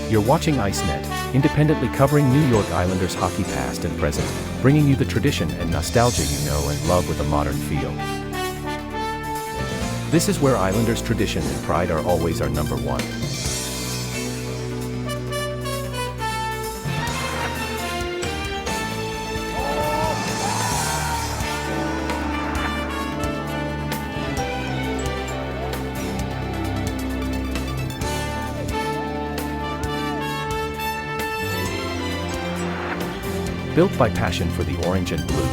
You're watching ICENET, independently covering New York Islanders hockey past and present, bringing you the tradition and nostalgia you know and love with a modern feel. This is where Islanders tradition and pride are always our number one. Built by passion for the orange and blue.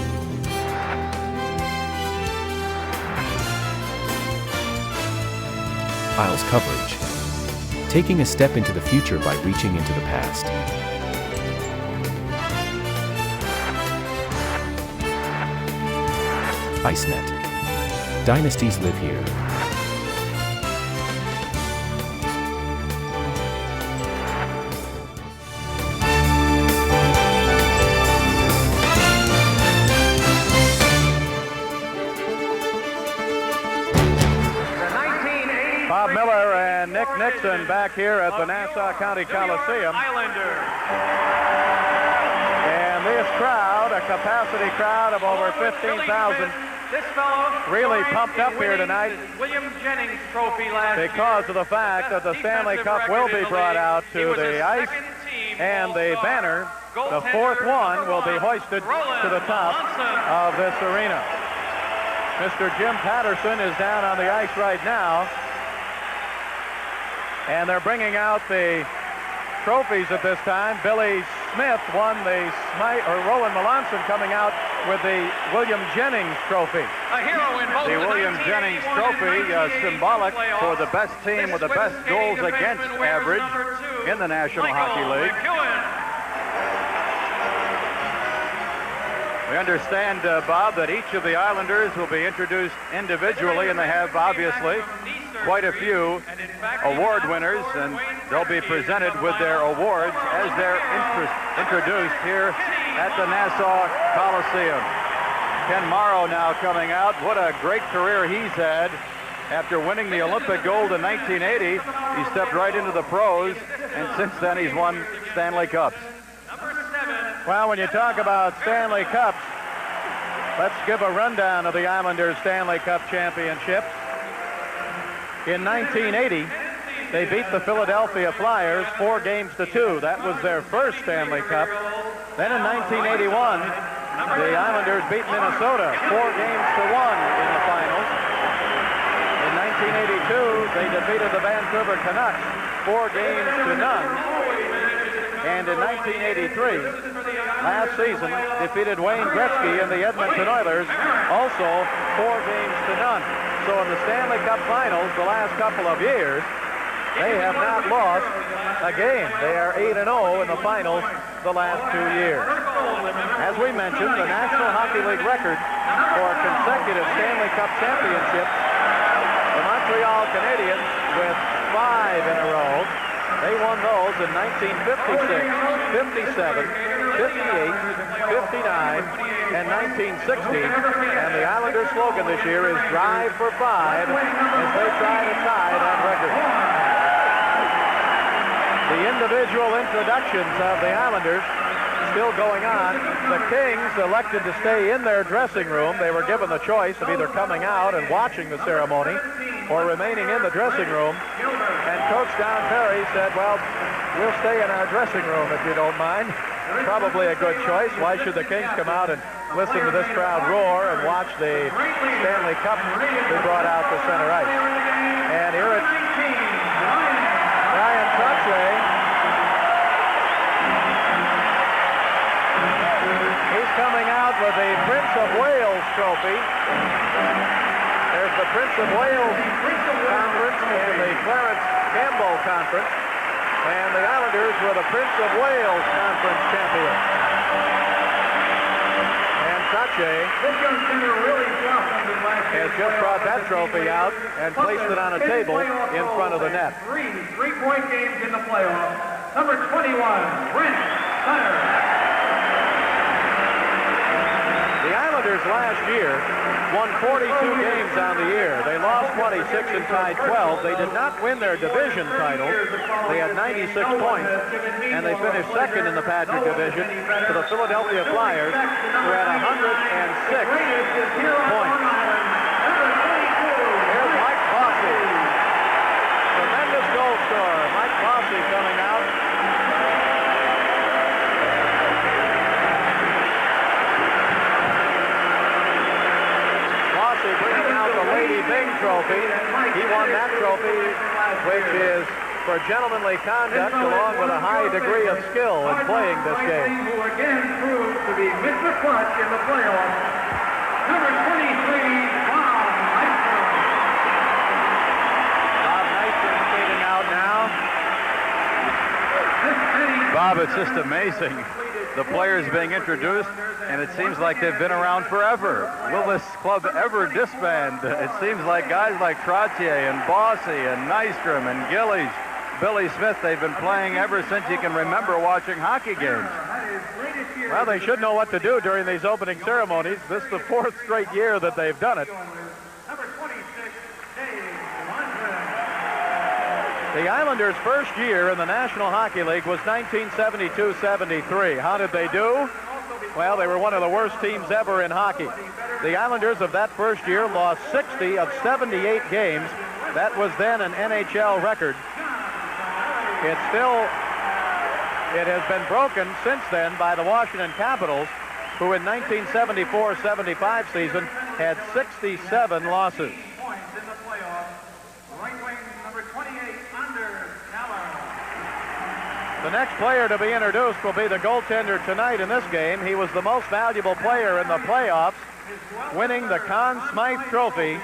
Isles coverage. Taking a step into the future by reaching into the past. ICENET. Dynasties live here. Bob Miller and Nick Nixon back here at the Nassau County Coliseum. And this crowd, a capacity crowd of over 15,000, really pumped up here tonight because of the fact that the Stanley Cup will be brought out to the ice, and the banner, the fourth one, will be hoisted to the top of this arena. Mr. Jim Patterson is down on the ice right now. And they're bringing out the trophies at this time. Billy Smith won the Smythe, or Roland Melanson coming out with the William Jennings Trophy. A hero in both the William Jennings Trophy, symbolic for the best team with the best goals against average in the National Hockey League. We understand, Bob, that each of the Islanders will be introduced individually, and they have obviously quite a few award winners, and they'll be presented with their awards as they're introduced here at the Nassau Coliseum. Ken Morrow now coming out. What a great career he's had. After winning the Olympic gold in 1980, he stepped right into the pros, and since then he's won Stanley Cups. Well, when you talk about Stanley Cups, let's give a rundown of the Islanders Stanley Cup championship. In 1980, they beat the Philadelphia Flyers 4-2. That was their first Stanley Cup. Then in 1981, the Islanders beat Minnesota 4-1 in the finals. In 1982, they defeated the Vancouver Canucks 4-0. And in 1983, last season, defeated Wayne Gretzky and the Edmonton Oilers, also 4-0. So in the Stanley Cup Finals, the last couple of years, they have not lost a game. They are 8-0 in the finals the last 2 years. As we mentioned, the National Hockey League record for consecutive Stanley Cup championships, the Montreal Canadiens with 5 in a row. They won those in 1956, 57, 58, 59, and 1960. And the Islanders' slogan this year is "Drive for 5" as they try to tie that record. The individual introductions of the Islanders still going on. The Kings elected to stay in their dressing room. They were given the choice of either coming out and watching the ceremony or remaining in the dressing room. And Coach Don Perry said, well, we'll stay in our dressing room if you don't mind. Probably a good choice. Why should the Kings come out and listen to this crowd roar and watch the Stanley Cup be brought out to center ice? And here it's Ryan Trottier. He's coming out with the Prince of Wales trophy. There's the Prince of Wales Conference and the Clarence Campbell Conference. And the Islanders were the Prince of Wales Conference champions. And Trottier has just brought that trophy out and placed it on a table in front of the net. Three-point games in the playoffs. Number 21, Brent Sutter. The Islanders Islanders last year won 42 games on the year. They lost 26 and tied 12. They did not win their division title. They had 96 points, and they finished second in the Patrick Division to the Philadelphia Flyers, who had 106 points. Here's Mike Bossy. Tremendous goal scorer. Mike Bossy coming out. Bringing out the Lady Bing Trophy. He won that trophy, which is for gentlemanly conduct along with a high degree of skill in playing this game. Who again proved to be Mr. Clutch in the playoffs. Number 23, Bob Nystrom. Bob Nystrom leading out now. Bob, it's just amazing. The players being introduced, and it seems like they've been around forever. Will this club ever disband? It seems like guys like Trottier and Bossy and Nystrom and Gillies, Billy Smith, they've been playing ever since you can remember watching hockey games. Well, they should know what to do during these opening ceremonies. This is the 4th straight year that they've done it. The Islanders' first year in the National Hockey League was 1972-73. How did they do? Well, they were one of the worst teams ever in hockey. The Islanders of that first year lost 60 of 78 games. That was then an NHL record. It has been broken since then by the Washington Capitals, who in 1974-75 season had 67 losses. The next player to be introduced will be the goaltender tonight in this game. He was the most valuable player in the playoffs, winning the Conn Smythe Trophy.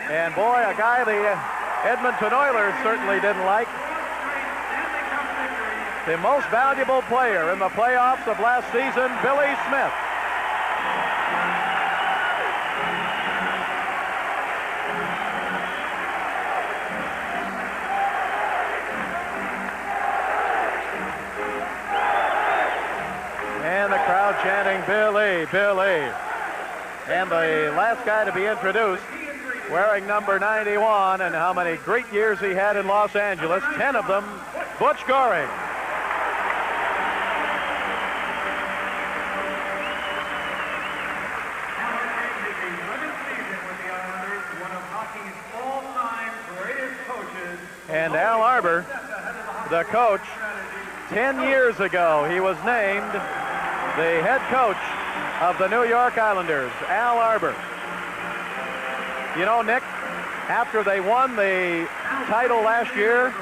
And boy, a guy the Edmonton Oilers certainly didn't like. The most valuable player in the playoffs of last season, Billy Smith. And the crowd chanting, Billy, Billy. And the last guy to be introduced, wearing number 91, and how many great years he had in Los Angeles, 10 of them, Butch Goring. And Al Arbor, the coach, 10 years ago, he was named the head coach of the New York Islanders, Al Arbor. You know, Nick, after they won the title last year,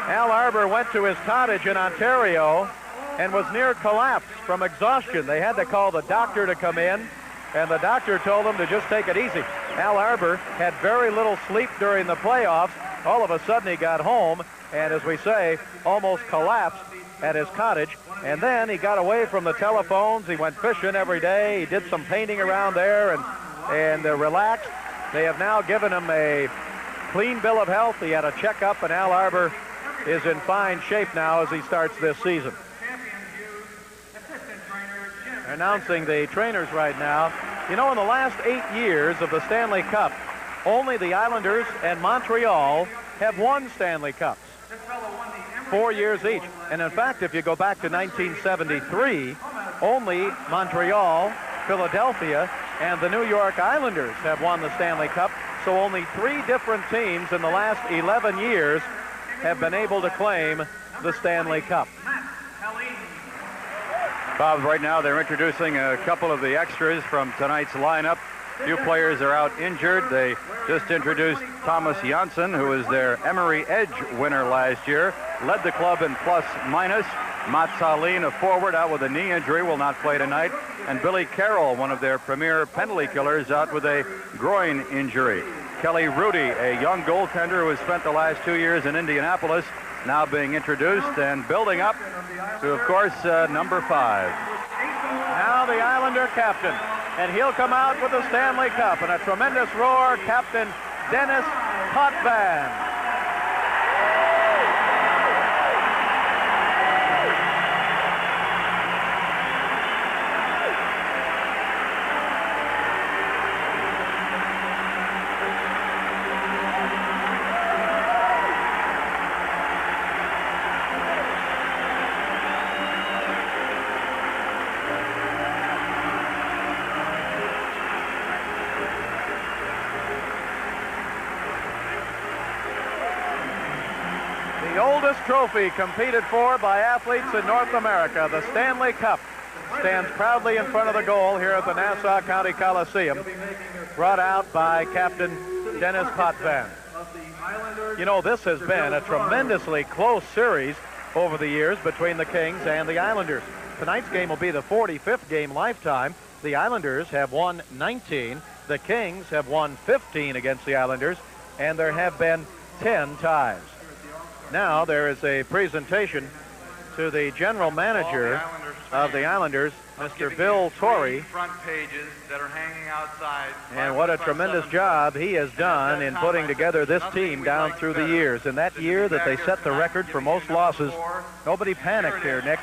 Al Arbor went to his cottage in Ontario and was near collapse from exhaustion. They had to call the doctor to come in, and the doctor told him to just take it easy. Al Arbor had very little sleep during the playoffs. All of a sudden he got home and, as we say, almost collapsed at his cottage. And then he got away from the telephones. He went fishing every day. He did some painting around there and relaxed. They have now given him a clean bill of health. He had a checkup, and Al Arbor is in fine shape now as he starts this season. Announcing the trainers right now. You know, in the last 8 years of the Stanley Cup, only the Islanders and Montreal have won Stanley Cups. 4 years each. And in fact, if you go back to 1973, only Montreal, Philadelphia, and the New York Islanders have won the Stanley Cup. So only 3 different teams in the last 11 years have been able to claim the Stanley Cup. Bob, right now they're introducing a couple of the extras from tonight's lineup. A few players are out injured. They just introduced Thomas Janssen, who was their Emery Edge winner last year, led the club in plus minus. Mats Sahlin, a forward, out with a knee injury, will not play tonight. And Billy Carroll, one of their premier penalty killers, out with a groin injury. Kelly Rudy, a young goaltender who has spent the last 2 years in Indianapolis, now being introduced and building up to, of course, number 5. Now the Islander captain, and he'll come out with the Stanley Cup, and a tremendous roar, Captain Dennis Potvin. The oldest trophy competed for by athletes in North America, the Stanley Cup, stands proudly in front of the goal here at the Nassau County Coliseum, brought out by Captain Dennis Potvin. You know, this has been a tremendously close series over the years between the Kings and the Islanders. Tonight's game will be the 45th game lifetime. The Islanders have won 19. The Kings have won 15 against the Islanders, and there have been 10 ties. Now there is a presentation to the general manager of the Islanders, Mr. Bill Torrey. Front pages that are hanging outside. And what a tremendous job he has done in putting together this team down through the years. In that year that they set the record for most losses, nobody panicked here, Nick.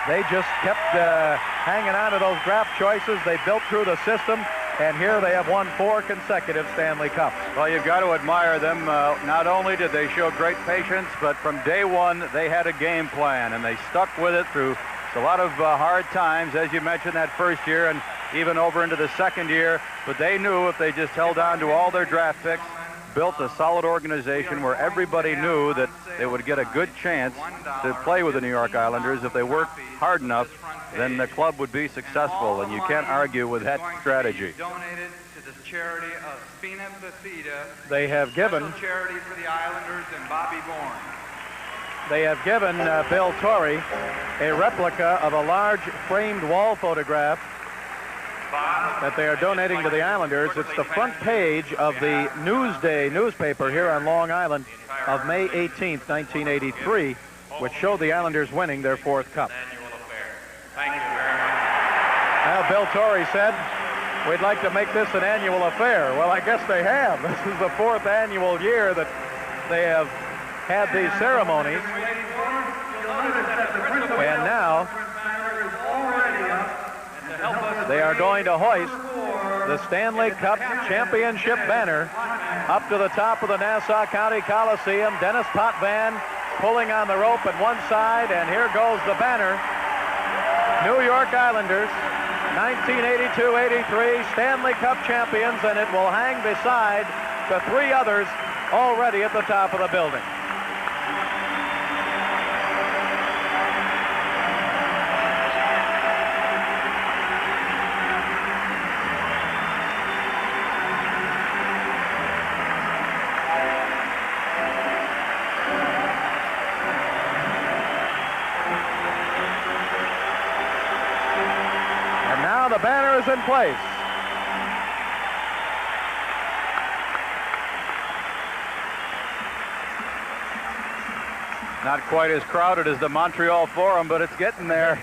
They just kept hanging on to those draft choices. They built through the system, and here they have won 4 consecutive Stanley Cups. Well, you've got to admire them. Not only did they show great patience, but from day one, they had a game plan, and they stuck with it through a lot of hard times, as you mentioned, that first year and even over into the second year. But they knew if they just held on to all their draft picks, built a solid organization where everybody knew that they would get a good chance to play with the New York Islanders. If they worked hard enough, then the club would be successful, and you can't argue with that strategy. Donated to the charity of Spina Bifida. They have given Charity for the Islanders and Bobby Bourne. They have given Bill Torrey a replica of a large framed wall photograph that they are donating to the Islanders. It's the front page of the Newsday newspaper here on Long Island of May 18th, 1983, which showed the Islanders winning their 4th cup. Thank you very much. Well, Bill Torrey said, we'd like to make this an annual affair. Well, I guess they have. This is the 4th annual year that they have had these ceremonies. And now they are going to hoist the Stanley Cup Championship banner up to the top of the Nassau County Coliseum. Dennis Potvin pulling on the rope at one side, and here goes the banner. New York Islanders, 1982-83 Stanley Cup champions, and it will hang beside the 3 others already at the top of the building. The banner is in place. Not quite as crowded as the Montreal Forum, but it's getting there.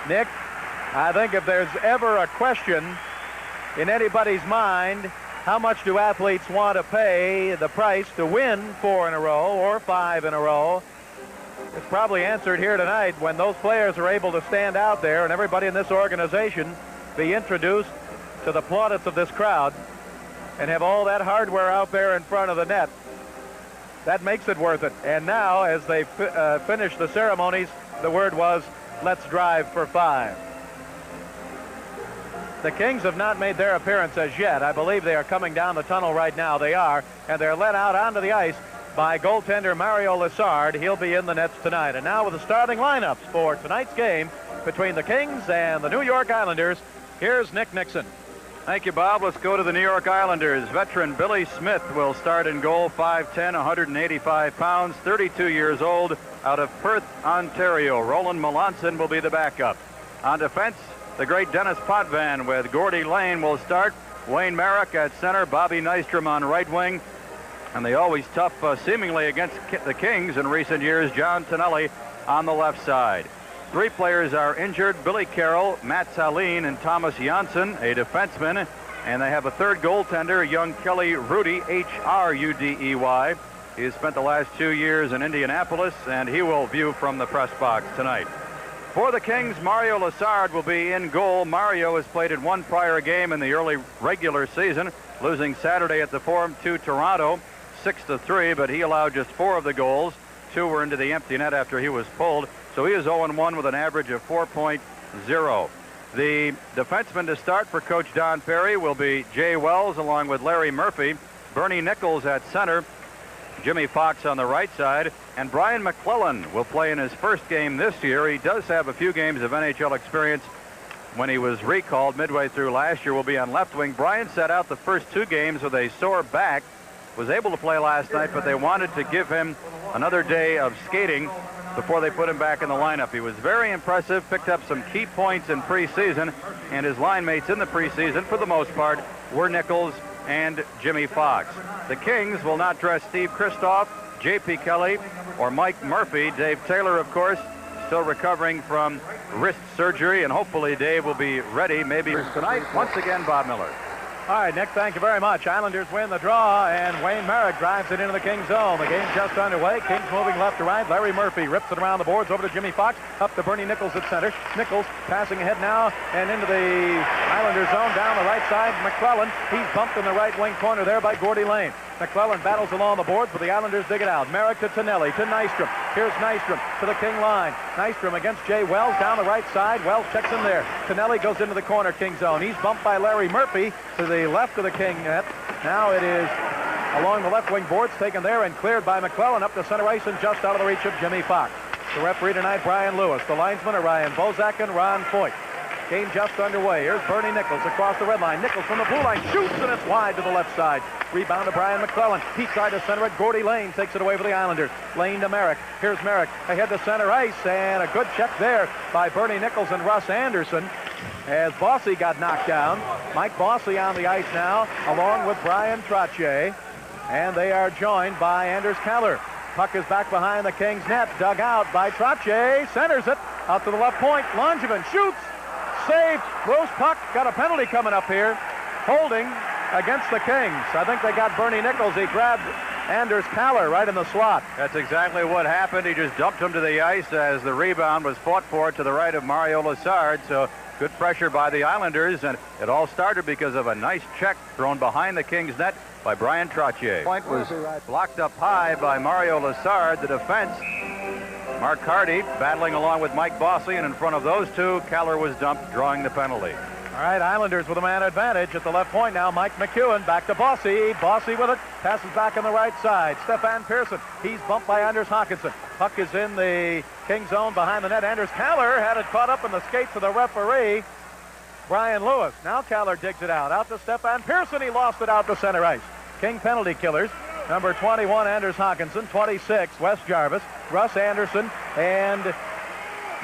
Nick, I think if there's ever a question in anybody's mind, how much do athletes want to pay the price to win 4 in a row or 5 in a row? It's probably answered here tonight when those players are able to stand out there and everybody in this organization be introduced to the plaudits of this crowd and have all that hardware out there in front of the net. That makes it worth it. And now, as they finish the ceremonies, the word was, let's drive for 5. The Kings have not made their appearance as yet. I believe they are coming down the tunnel right now. They are, and they're led out onto the ice by goaltender Mario Lessard. He'll be in the nets tonight. And now with the starting lineups for tonight's game between the Kings and the New York Islanders, here's Nick Nixon. Thank you, Bob. Let's go to the New York Islanders. Veteran Billy Smith will start in goal, 5'10", 185 pounds, 32 years old, out of Perth, Ontario. Roland Melanson will be the backup. On defense, the great Dennis Potvin with Gordie Lane will start. Wayne Merrick at center, Bobby Nystrom on right wing. And the always tough, seemingly against the Kings in recent years, John Tonelli on the left side. 3 players are injured: Billy Carroll, Matt Saline, and Thomas Janssen, a defenseman. And they have a 3rd goaltender, young Kelly Rudy, H-R-U-D-E-Y. He has spent the last 2 years in Indianapolis, and he will view from the press box tonight. For the Kings, Mario Lessard will be in goal. Mario has played in 1 prior game in the early regular season, losing Saturday at the Forum to Toronto 6-3, but he allowed just 4 of the goals. 2 were into the empty net after he was pulled. So he is 0-1 with an average of 4.0. The defenseman to start for Coach Don Perry will be Jay Wells along with Larry Murphy. Bernie Nichols at center. Jimmy Fox on the right side, and Brian McClellan will play in his first game this year. He does have a few games of NHL experience when he was recalled midway through last year. Will be on left wing. Brian sat out the first 2 games with a sore back, was able to play last night, but they wanted to give him another day of skating before they put him back in the lineup. He was very impressive, picked up some key points in preseason, and his line mates in the preseason, for the most part, were Nichols and Jimmy Fox. The Kings will not dress Steve Kristoff, J.P. Kelly, or Mike Murphy. Dave Taylor, of course, still recovering from wrist surgery, and hopefully Dave will be ready maybe tonight. Once again, Bob Miller. All right, Nick, thank you very much. Islanders win the draw, and Wayne Merrick drives it into the Kings zone. The game's just underway. Kings moving left to right. Larry Murphy rips it around the boards over to Jimmy Fox, up to Bernie Nichols at center. Nichols passing ahead now and into the Islanders zone down the right side. McClellan, he's bumped in the right wing corner there by Gordy Lane. McClellan battles along the boards, but the Islanders dig it out. Merrick to Tonelli, to Nystrom. Here's Nystrom to the King line. Nystrom against Jay Wells down the right side. Wells checks him there. Tonelli goes into the corner King zone. He's bumped by Larry Murphy to the left of the King net. Now it is along the left wing boards, taken there and cleared by McClellan up to center ice and just out of the reach of Jimmy Fox. The referee tonight, Brian Lewis. The linesmen are Ryan Bozak and Ron Foyt. Game just underway. Here's Bernie Nichols across the red line. Nichols from the blue line shoots, and it's wide to the left side. Rebound to Brian McClellan. He tried to center it. Gordy Lane takes it away for the Islanders. Lane to Merrick. Here's Merrick ahead to center ice, and a good check there by Bernie Nichols and Russ Anderson as Bossy got knocked down. Mike Bossy on the ice now, along with Brian Trottier, and they are joined by Anders Keller. Puck is back behind the Kings net, dug out by Trottier. Centers it out to the left point. Langevin shoots. Saved. Loose puck. Got a penalty coming up here. Holding against the Kings. I think they got Bernie Nichols. He grabbed Anders Keller right in the slot. That's exactly what happened. He just dumped him to the ice as the rebound was fought for to the right of Mario Lessard. So good pressure by the Islanders, and it all started because of a nice check thrown behind the Kings net by Brian Trottier. Point was blocked up high by Mario Lessard. The defense, Mark Hardy battling along with Mike Bossy, and in front of those two, Keller was dumped, drawing the penalty. All right, Islanders with a man advantage at the left point now. Mike McEwen back to Bossy. Bossy with it. Passes back on the right side. Stefan Pearson. He's bumped by Anders Hawkinson. Puck is in the King zone behind the net. Anders Keller had it caught up in the skates of the referee, Brian Lewis. Now Keller digs it out. Out to Stefan Pearson. He lost it out to center ice. King penalty killers. Number 21, Anders Hawkinson. 26, Wes Jarvis. Russ Anderson and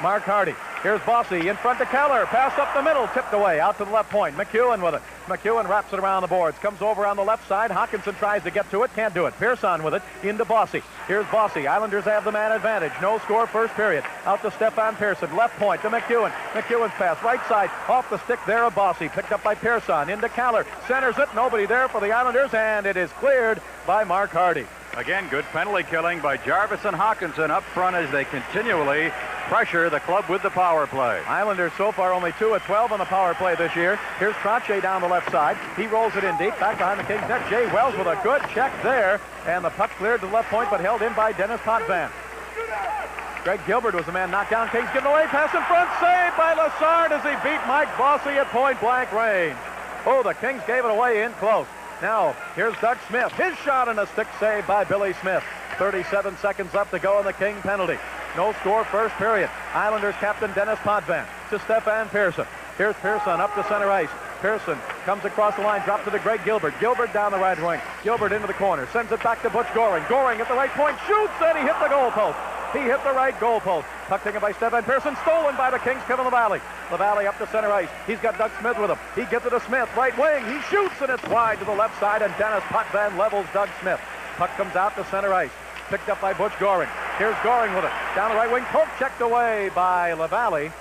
Mark Hardy. Here's Bossy in front to Keller. Pass up the middle, tipped away, out to the left point. McEwen with it. McEwen wraps it around the boards. Comes over on the left side. Hawkinson tries to get to it. Can't do it. Pearson with it into Bossy. Here's Bossy. Islanders have the man advantage. No score first period. Out to Stefan Pearson. Left point to McEwen. McEwen's pass right side. Off the stick there of Bossy. Picked up by Pearson. Into Keller. Centers it. Nobody there for the Islanders, and it is cleared by Mark Hardy. Again, good penalty killing by Jarvis and Hawkinson up front as they continually pressure the club with the power play. Islanders so far only 2 of 12 on the power play this year. Here's Trottier down the left side. He rolls it in deep, back behind the Kings net. Jay Wells with a good check there, and the puck cleared to the left point, but held in by Dennis Potvin. Greg Gilbert was the man knocked down. Kings given away, pass in front, saved by Lessard as he beat Mike Bossy at point-blank range. Oh, the Kings gave it away in close. Now, here's Doug Smith. His shot and a stick saved by Billy Smith. 37 seconds left to go in the King penalty. No score first period. Islanders captain Dennis Potvin to Stefan Pearson. Here's Pearson up to center ice. Pearson comes across the line, drops it to Greg Gilbert. Gilbert down the right wing. Gilbert into the corner. Sends it back to Butch Goring. Goring at the right point. Shoots, and he hit the goalpost. He hit the right goalpost. Puck taken by Stefan Pearson. Stolen by the Kings. Kevin LaValle. LaValle up to center ice. He's got Doug Smith with him. He gives it to Smith. Right wing. He shoots, and it's wide to the left side, and Dennis Potvin levels Doug Smith. Puck comes out to center ice. Picked up by Butch Goring. Here's Goring with it. Down the right wing. Poke checked away by LaValle.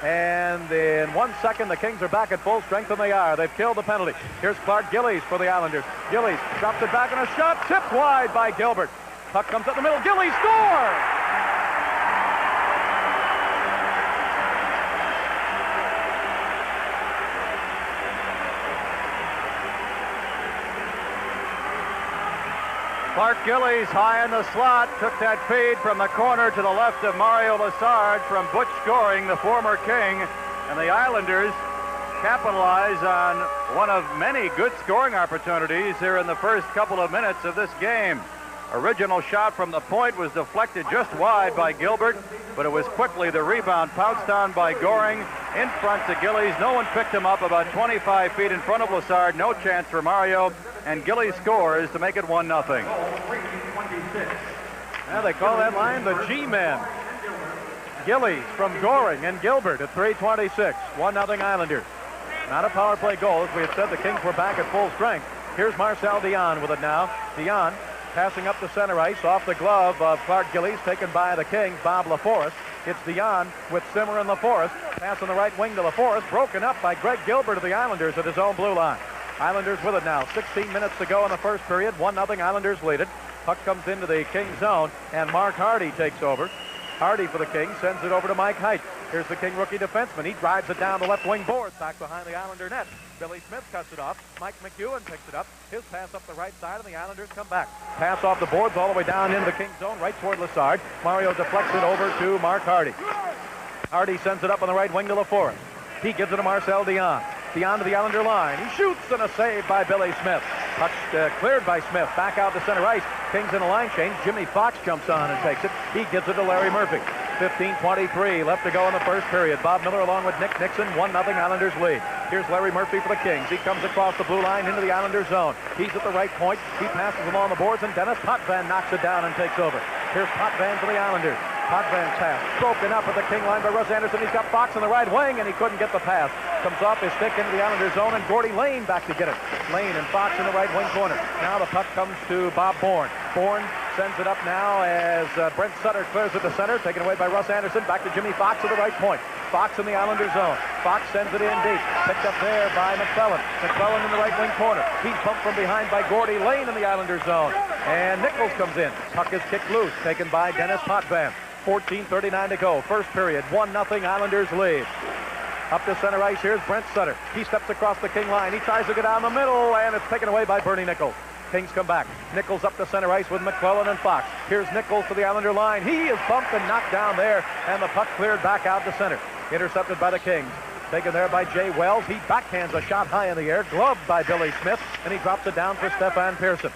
And in 1 second, the Kings are back at full strength, and they are. They've killed the penalty. Here's Clark Gillies for the Islanders. Gillies drops it back, and a shot tipped wide by Gilbert. Puck comes up the middle. Gillies scores! Clark Gillies high in the slot, took that feed from the corner to the left of Mario Lessard from Butch Goring, the former King, and the Islanders capitalize on one of many good scoring opportunities here in the first couple of minutes of this game. Original shot from the point was deflected just wide by Gilbert, but it was quickly the rebound pounced on by Goring in front to Gillies. No one picked him up about 25 feet in front of Lassard. No chance for Mario, and Gillies scores to make it 1-0. Now they call that line the G-men. Gillies from Goring and Gilbert at 3:26. 1-0 Islanders. Not a power play goal. As we had said, the Kings were back at full strength. Here's Marcel Dion with it now. Dion passing up the center ice off the glove of Clark Gillies, taken by the Kings, Bob LaForest. It's Dion with Simmer and LaForest. Pass on the right wing to LaForest, broken up by Greg Gilbert of the Islanders at his own blue line. Islanders with it now. 16 minutes to go in the first period. 1-0 Islanders lead it. Puck comes into the Kings zone, and Mark Hardy takes over. Hardy for the Kings sends it over to Mike Height. Here's the King rookie defenseman. He drives it down the left wing boards, back behind the Islander net. Billy Smith cuts it off. Mike McEwen picks it up. His pass up the right side, and the Islanders come back. Pass off the boards all the way down into the Kings zone, right toward Lassard. Mario deflects it over to Mark Hardy. Hardy sends it up on the right wing to LaForest. He gives it to Marcel Dion. Dion to the Islander line. He shoots, and a save by Billy Smith. Puck cleared by Smith. Back out to center ice. Kings in a line change. Jimmy Fox jumps on and takes it. He gives it to Larry Murphy. 15:23 left to go in the first period. Bob Miller along with Nick Nixon. 1-0 Islanders lead. Here's Larry Murphy for the Kings. He comes across the blue line into the Islanders zone. He's at the right point. He passes along the boards, and Dennis Potvin knocks it down and takes over. Here's Potvin for the Islanders. Potvin's pass broken up at the King line by Russ Anderson. He's got Fox on the right wing, and he couldn't get the pass. Comes off his stick into the Islanders zone, and Gordy Lane back to get it. Lane and Fox in the right wing corner. Now the puck comes to Bob Bourne. Bourne sends it up now as Brent Sutter clears it to center, taken away by Russ Anderson. Back to Jimmy Fox at the right point. Fox in the Islanders zone. Fox sends it in deep. Picked up there by McClellan. McClellan in the right wing corner. He's pumped from behind by Gordy Lane in the Islanders zone. And Nichols comes in. Puck is kicked loose, taken by Dennis Potvin. 14:39 to go. First period. 1-0 Islanders lead. Up to center ice. Here's Brent Sutter. He steps across the King line. He tries to get down the middle, and it's taken away by Bernie Nichols. Kings come back. Nichols up to center ice with McClellan and Fox. Here's Nichols to the Islander line. He is bumped and knocked down there, and the puck cleared back out to center. Intercepted by the Kings. Taken there by Jay Wells. He backhands a shot high in the air, gloved by Billy Smith, and he drops it down for Stefan Pearson.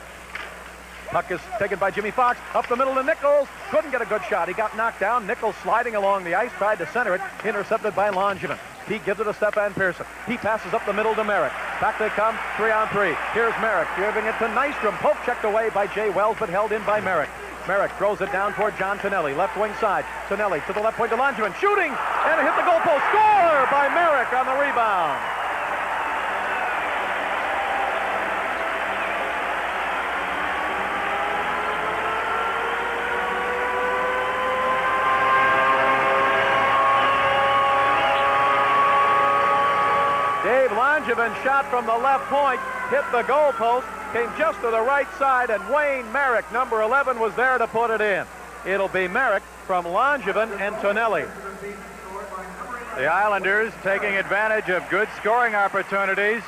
Puck is taken by Jimmy Fox. Up the middle to Nichols. Couldn't get a good shot. He got knocked down. Nichols sliding along the ice, tried to center it. Intercepted by Langevin. He gives it to Stefan Pearson. He passes up the middle to Merrick. Back they come, 3-on-3. Here's Merrick giving it to Nystrom. Poke checked away by Jay Wells, but held in by Merrick. Merrick throws it down toward John Tonelli. Left wing side. Tonelli to the left point to Langevin. Shooting! And it hit the goalpost. Score by Merrick on the rebound. Dave Langevin shot from the left point, hit the goalpost, came just to the right side, and Wayne Merrick, number 11, was there to put it in. It'll be Merrick from Langevin and Tonelli. The Islanders taking advantage of good scoring opportunities,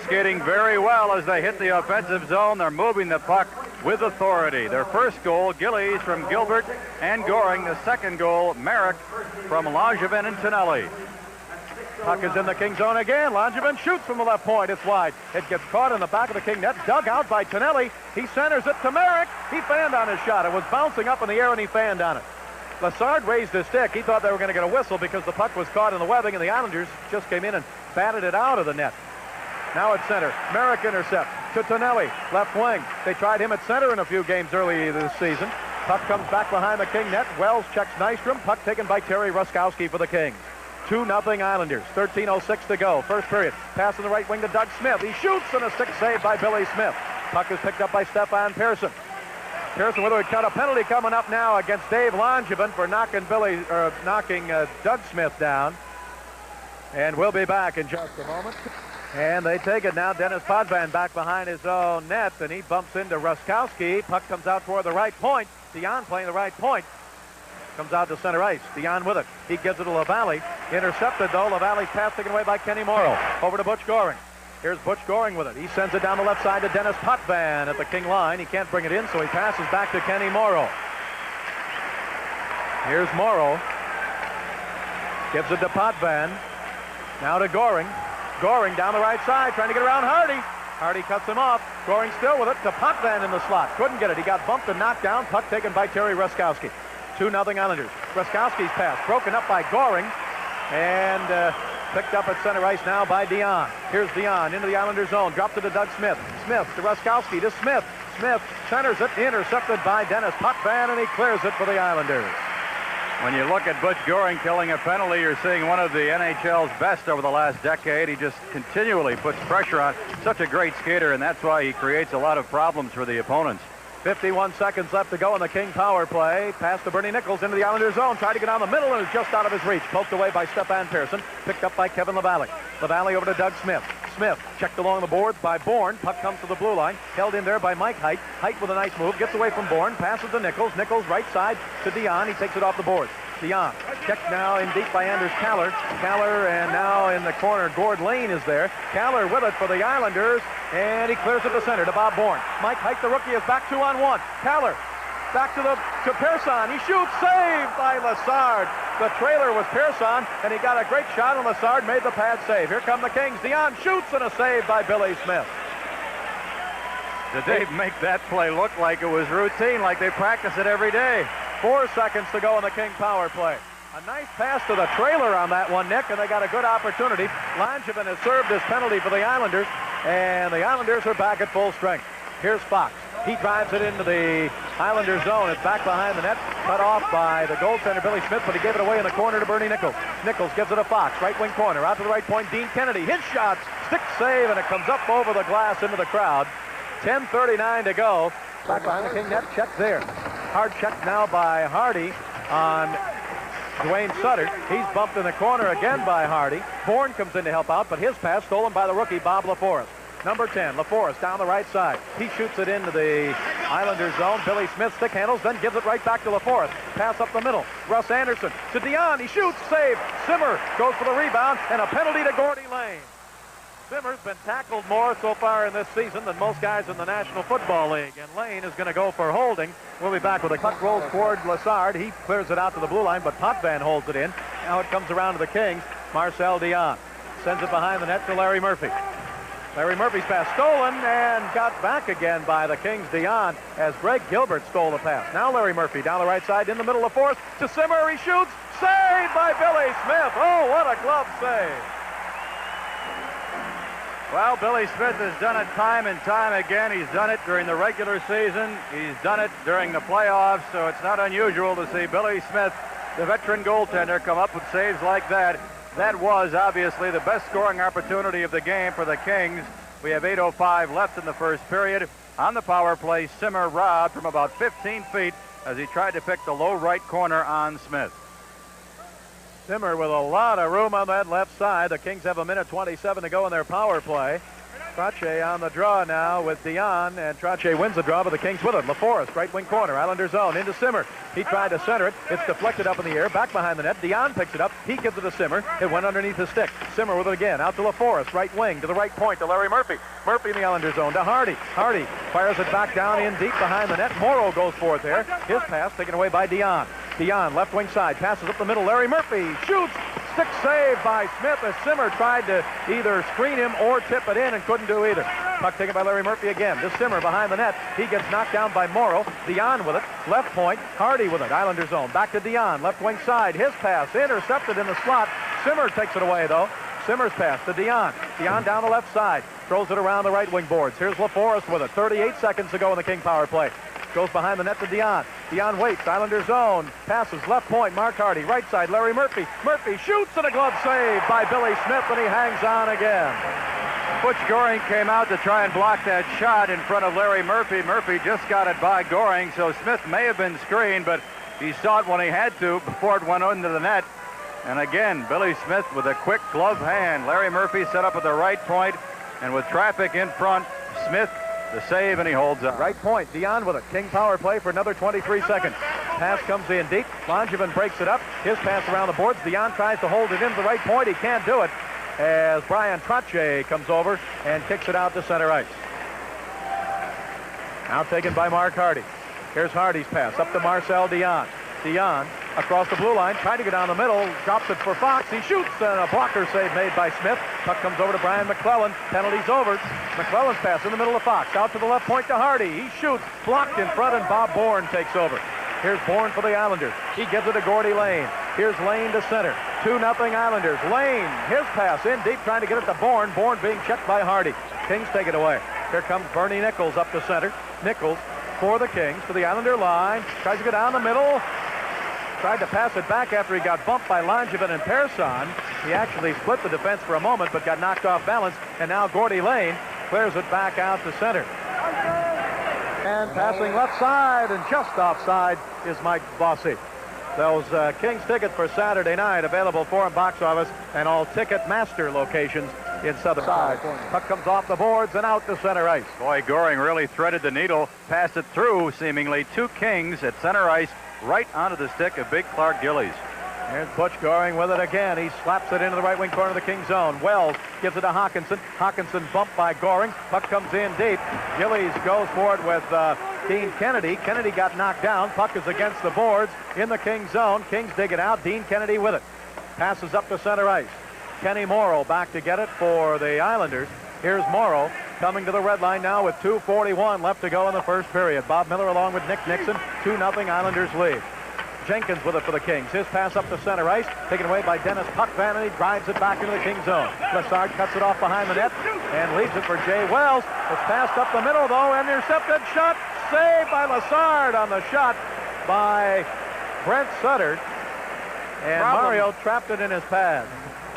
skating very well as they hit the offensive zone. They're moving the puck with authority. Their first goal, Gillies from Gilbert and Goring. The second goal, Merrick from Langevin and Tonelli. Puck is in the King zone again. Langevin shoots from the left point. It's wide. It gets caught in the back of the King net. Dug out by Tonelli. He centers it to Merrick. He fanned on his shot. It was bouncing up in the air, and he fanned on it. Lassard raised his stick. He thought they were going to get a whistle because the puck was caught in the webbing, and the Islanders just came in and batted it out of the net. Now at center. Merrick intercept to Tonelli. Left wing. They tried him at center in a few games early this season. Puck comes back behind the King net. Wells checks Nystrom. Puck taken by Terry Ruskowski for the Kings. 2-0 Islanders. 13:06 to go. First period. Pass on the right wing to Doug Smith. He shoots, and a stick save by Billy Smith. Puck is picked up by Stefan Pearson. Pearson with a penalty coming up now against Dave Langevin for knocking Doug Smith down. And we'll be back in just a moment. And they take it now. Dennis Potvin back behind his own net, and he bumps into Ruskowski. Puck comes out toward the right point. Dion playing the right point. Comes out to center ice. Dion with it. He gives it to LaValle. Intercepted, though. LaValle's pass taken away by Kenny Morrow. Over to Butch Goring. Here's Butch Goring with it. He sends it down the left side to Dennis Potvin at the King line. He can't bring it in, so he passes back to Kenny Morrow. Here's Morrow. Gives it to Potvin. Now to Goring. Goring down the right side, trying to get around Hardy. Hardy cuts him off. Goring still with it to Potvin in the slot. Couldn't get it. He got bumped and knocked down. Puck taken by Terry Ruskowski. 2-0 Islanders. Ruskowski's pass broken up by Goring and picked up at center ice now by Dion. Here's Dion into the Islander zone. Dropped it to Doug Smith. Smith to Ruskowski to Smith. Smith centers it. Intercepted by Dennis Potvin, and he clears it for the Islanders. When you look at Butch Goring killing a penalty, you're seeing one of the NHL's best over the last decade. He just continually puts pressure on. Such a great skater, and that's why he creates a lot of problems for the opponents. 51 seconds left to go in the King power play. Pass to Bernie Nichols into the Islanders zone. Tried to get down the middle and is just out of his reach. Poked away by Stefan Pearson. Picked up by Kevin Lavallee. Lavallee over to Doug Smith. Smith checked along the boards by Bourne. Puck comes to the blue line. Held in there by Mike Height. Height with a nice move. Gets away from Bourne. Passes to Nichols. Nichols right side to Dion. He takes it off the boards. Dion checked now in deep by Anders Kaller. Kaller, and now in the corner Gord Lane is there. Kaller with it for the Islanders, and he clears it to center to Bob Bourne. Mike Height, the rookie, is back 2-on-1. Kaller back to Pearson. He shoots, saved by Lassard. The trailer was Pearson, and he got a great shot, and Lassard made the pad save. Here come the Kings. Dion shoots, and a save by Billy Smith. Did they make that play look like it was routine, like they practice it every day? 4 seconds to go in the King power play. A nice pass to the trailer on that one, Nick, and they got a good opportunity. Langevin has served his penalty for the Islanders, and the Islanders are back at full strength. Here's Fox. He drives it into the Islander zone. It's back behind the net, cut off by the goaltender Billy Smith, but he gave it away in the corner to Bernie Nichols. Nichols gives it to Fox, right wing corner, out to the right point, Dean Kennedy. His shot, stick save, and it comes up over the glass into the crowd. 10:39 to go. Back behind the King net, check there. Hard check now by Hardy on Dwayne Sutter. He's bumped in the corner again by Hardy. Bourne comes in to help out, but his pass stolen by the rookie Bob LaForest. Number 10, LaForest down the right side. He shoots it into the Islanders zone. Billy Smith stick handles, then gives it right back to LaForest. Pass up the middle. Russ Anderson to Dion. He shoots, save. Simmer goes for the rebound, and a penalty to Gordy Lane. Simmer's been tackled more so far in this season than most guys in the National Football League, and Lane is going to go for holding. We'll be back with a puck rolls toward Lassard. He clears it out to the blue line, but Potvin holds it in. Now it comes around to the Kings. Marcel Dion sends it behind the net to Larry Murphy. Larry Murphy's pass stolen and got back again by the Kings. Dion as Greg Gilbert stole the pass. Now Larry Murphy down the right side in the middle of fourth to Simmer. He shoots. Saved by Billy Smith. Oh, what a glove save. Well, Billy Smith has done it time and time again. He's done it during the regular season. He's done it during the playoffs, so it's not unusual to see Billy Smith, the veteran goaltender, come up with saves like that. That was obviously the best scoring opportunity of the game for the Kings. We have 8:05 left in the first period. On the power play, Simmer robbed from about 15 feet as he tried to pick the low right corner on Smith. Simmer with a lot of room on that left side. The Kings have 1:27 to go in their power play. Trottier on the draw now with Dion, and Trottier wins the draw, but the Kings with it. LaForest, right wing corner, Islander zone, into Simmer. He tried to center it. It's deflected up in the air, back behind the net. Dion picks it up. He gives it to Simmer. It went underneath his stick. Simmer with it again, out to LaForest, right wing, to the right point, to Larry Murphy. Murphy in the Islander zone, to Hardy. Hardy fires it back down in deep behind the net. Morrow goes for it there. His pass taken away by Dion. Dion, left wing side, passes up the middle. Larry Murphy shoots. Stick save by Smith as Simmer tried to either screen him or tip it in and couldn't do either. Puck taken by Larry Murphy again. This Simmer behind the net. He gets knocked down by Morrow. Dion with it. Left point. Hardy with it. Islander zone. Back to Dion. Left wing side. His pass intercepted in the slot. Simmer takes it away though. Simmer's pass to Dion. Dion down the left side. Throws it around the right wing boards. Here's LaForest with it. 38 seconds to go in the King power play. Goes behind the net to Dion. Dion waits. Islander zone. Passes left point. Mark Hardy. Right side. Larry Murphy. Murphy shoots, and a glove save by Billy Smith, and he hangs on again. Butch Goring came out to try and block that shot in front of Larry Murphy. Murphy just got it by Goring, so Smith may have been screened, but he saw it when he had to before it went into the net. And again, Billy Smith with a quick glove hand. Larry Murphy set up at the right point, and with traffic in front, Smith the save, and he holds up. Right point. Dion with it. King power play for another 23 seconds. Pass comes in deep. Langevin breaks it up. His pass around the boards. Dion tries to hold it into the right point. He can't do it as Brian Trottier comes over and kicks it out to center ice. Now taken by Mark Hardy. Here's Hardy's pass up to Marcel Dion. Dion across the blue line, trying to get down the middle, drops it for Fox. He shoots, and a blocker save made by Smith. Puck comes over to Brian McClellan. Penalty's over. McClellan's pass in the middle of Fox. Out to the left point to Hardy. He shoots, blocked in front, and Bob Bourne takes over. Here's Bourne for the Islanders. He gives it to Gordy Lane. Here's Lane to center. 2-0 Islanders. Lane, his pass in deep, trying to get it to Bourne. Bourne being checked by Hardy. Kings take it away. Here comes Bernie Nichols up to center. Nichols for the Kings to the Islander line. Tries to go down the middle. Tried to pass it back after he got bumped by Langevin and Persson. He actually split the defense for a moment, but got knocked off balance. And now Gordy Lane clears it back out to center. And passing left side and just offside is Mike Bossy. Those Kings tickets for Saturday night available for box office and all Ticketmaster locations in Southern side. Puck comes off the boards and out to center ice. Boy, Goring really threaded the needle, passed it through seemingly 2 Kings at center ice, right onto the stick of big Clark Gillies. Here's Butch Goring with it again. He slaps it into the right wing corner of the King zone. Wells gives it to Hawkinson. Hawkinson bumped by Goring. Puck comes in deep. Gillies goes for it with Dean Kennedy. Kennedy got knocked down. Puck is against the boards in the King zone. Kings dig it out. Dean Kennedy with it. Passes up to center ice. Kenny Morrow back to get it for the Islanders. Here's Morrow coming to the red line now with 2:41 left to go in the first period. Bob Miller along with Nick Nixon. 2-0 Islanders lead. Jenkins with it for the Kings. His pass up to center ice, taken away by Dennis Puckvan, and he drives it back into the King zone. Lessard cuts it off behind the net and leaves it for Jay Wells. It's passed up the middle, though, and intercepted. Shot saved by Lessard on the shot by Brent Sutter. And Mario trapped it in his pad.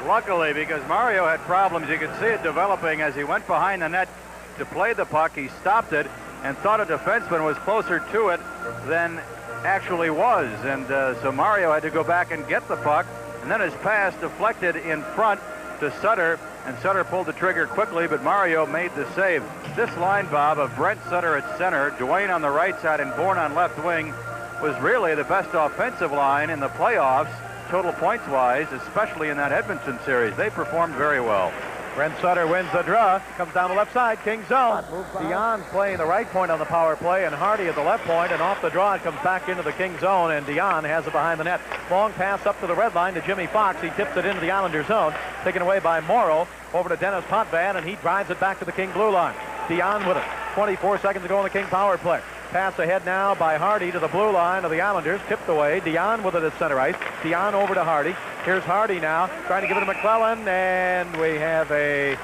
Luckily, because Mario had problems, you could see it developing as he went behind the net to play the puck. He stopped it and thought a defenseman was closer to it than actually was, and so Mario had to go back and get the puck, and then his pass deflected in front to Sutter, and Sutter pulled the trigger quickly, but Mario made the save. This line, Bob, of Brent Sutter at center, Dwayne on the right side, and Bourne on left wing, was really the best offensive line in the playoffs, total points-wise, especially in that Edmonton series. They performed very well. Brent Sutter wins the draw, comes down the left side, King zone. Dion playing the right point on the power play, and Hardy at the left point, and off the draw it comes back into the King zone, and Dion has it behind the net. Long pass up to the red line to Jimmy Fox. He tips it into the Islander zone, taken away by Morrow, over to Dennis Potvin, and he drives it back to the King blue line. Dion with it. 24 seconds to go on the King power play. Pass ahead now by Hardy to the blue line of the Islanders. Tipped away. Dion with it at center ice. Dion over to Hardy. Here's Hardy now, trying to give it to McClellan, and we have a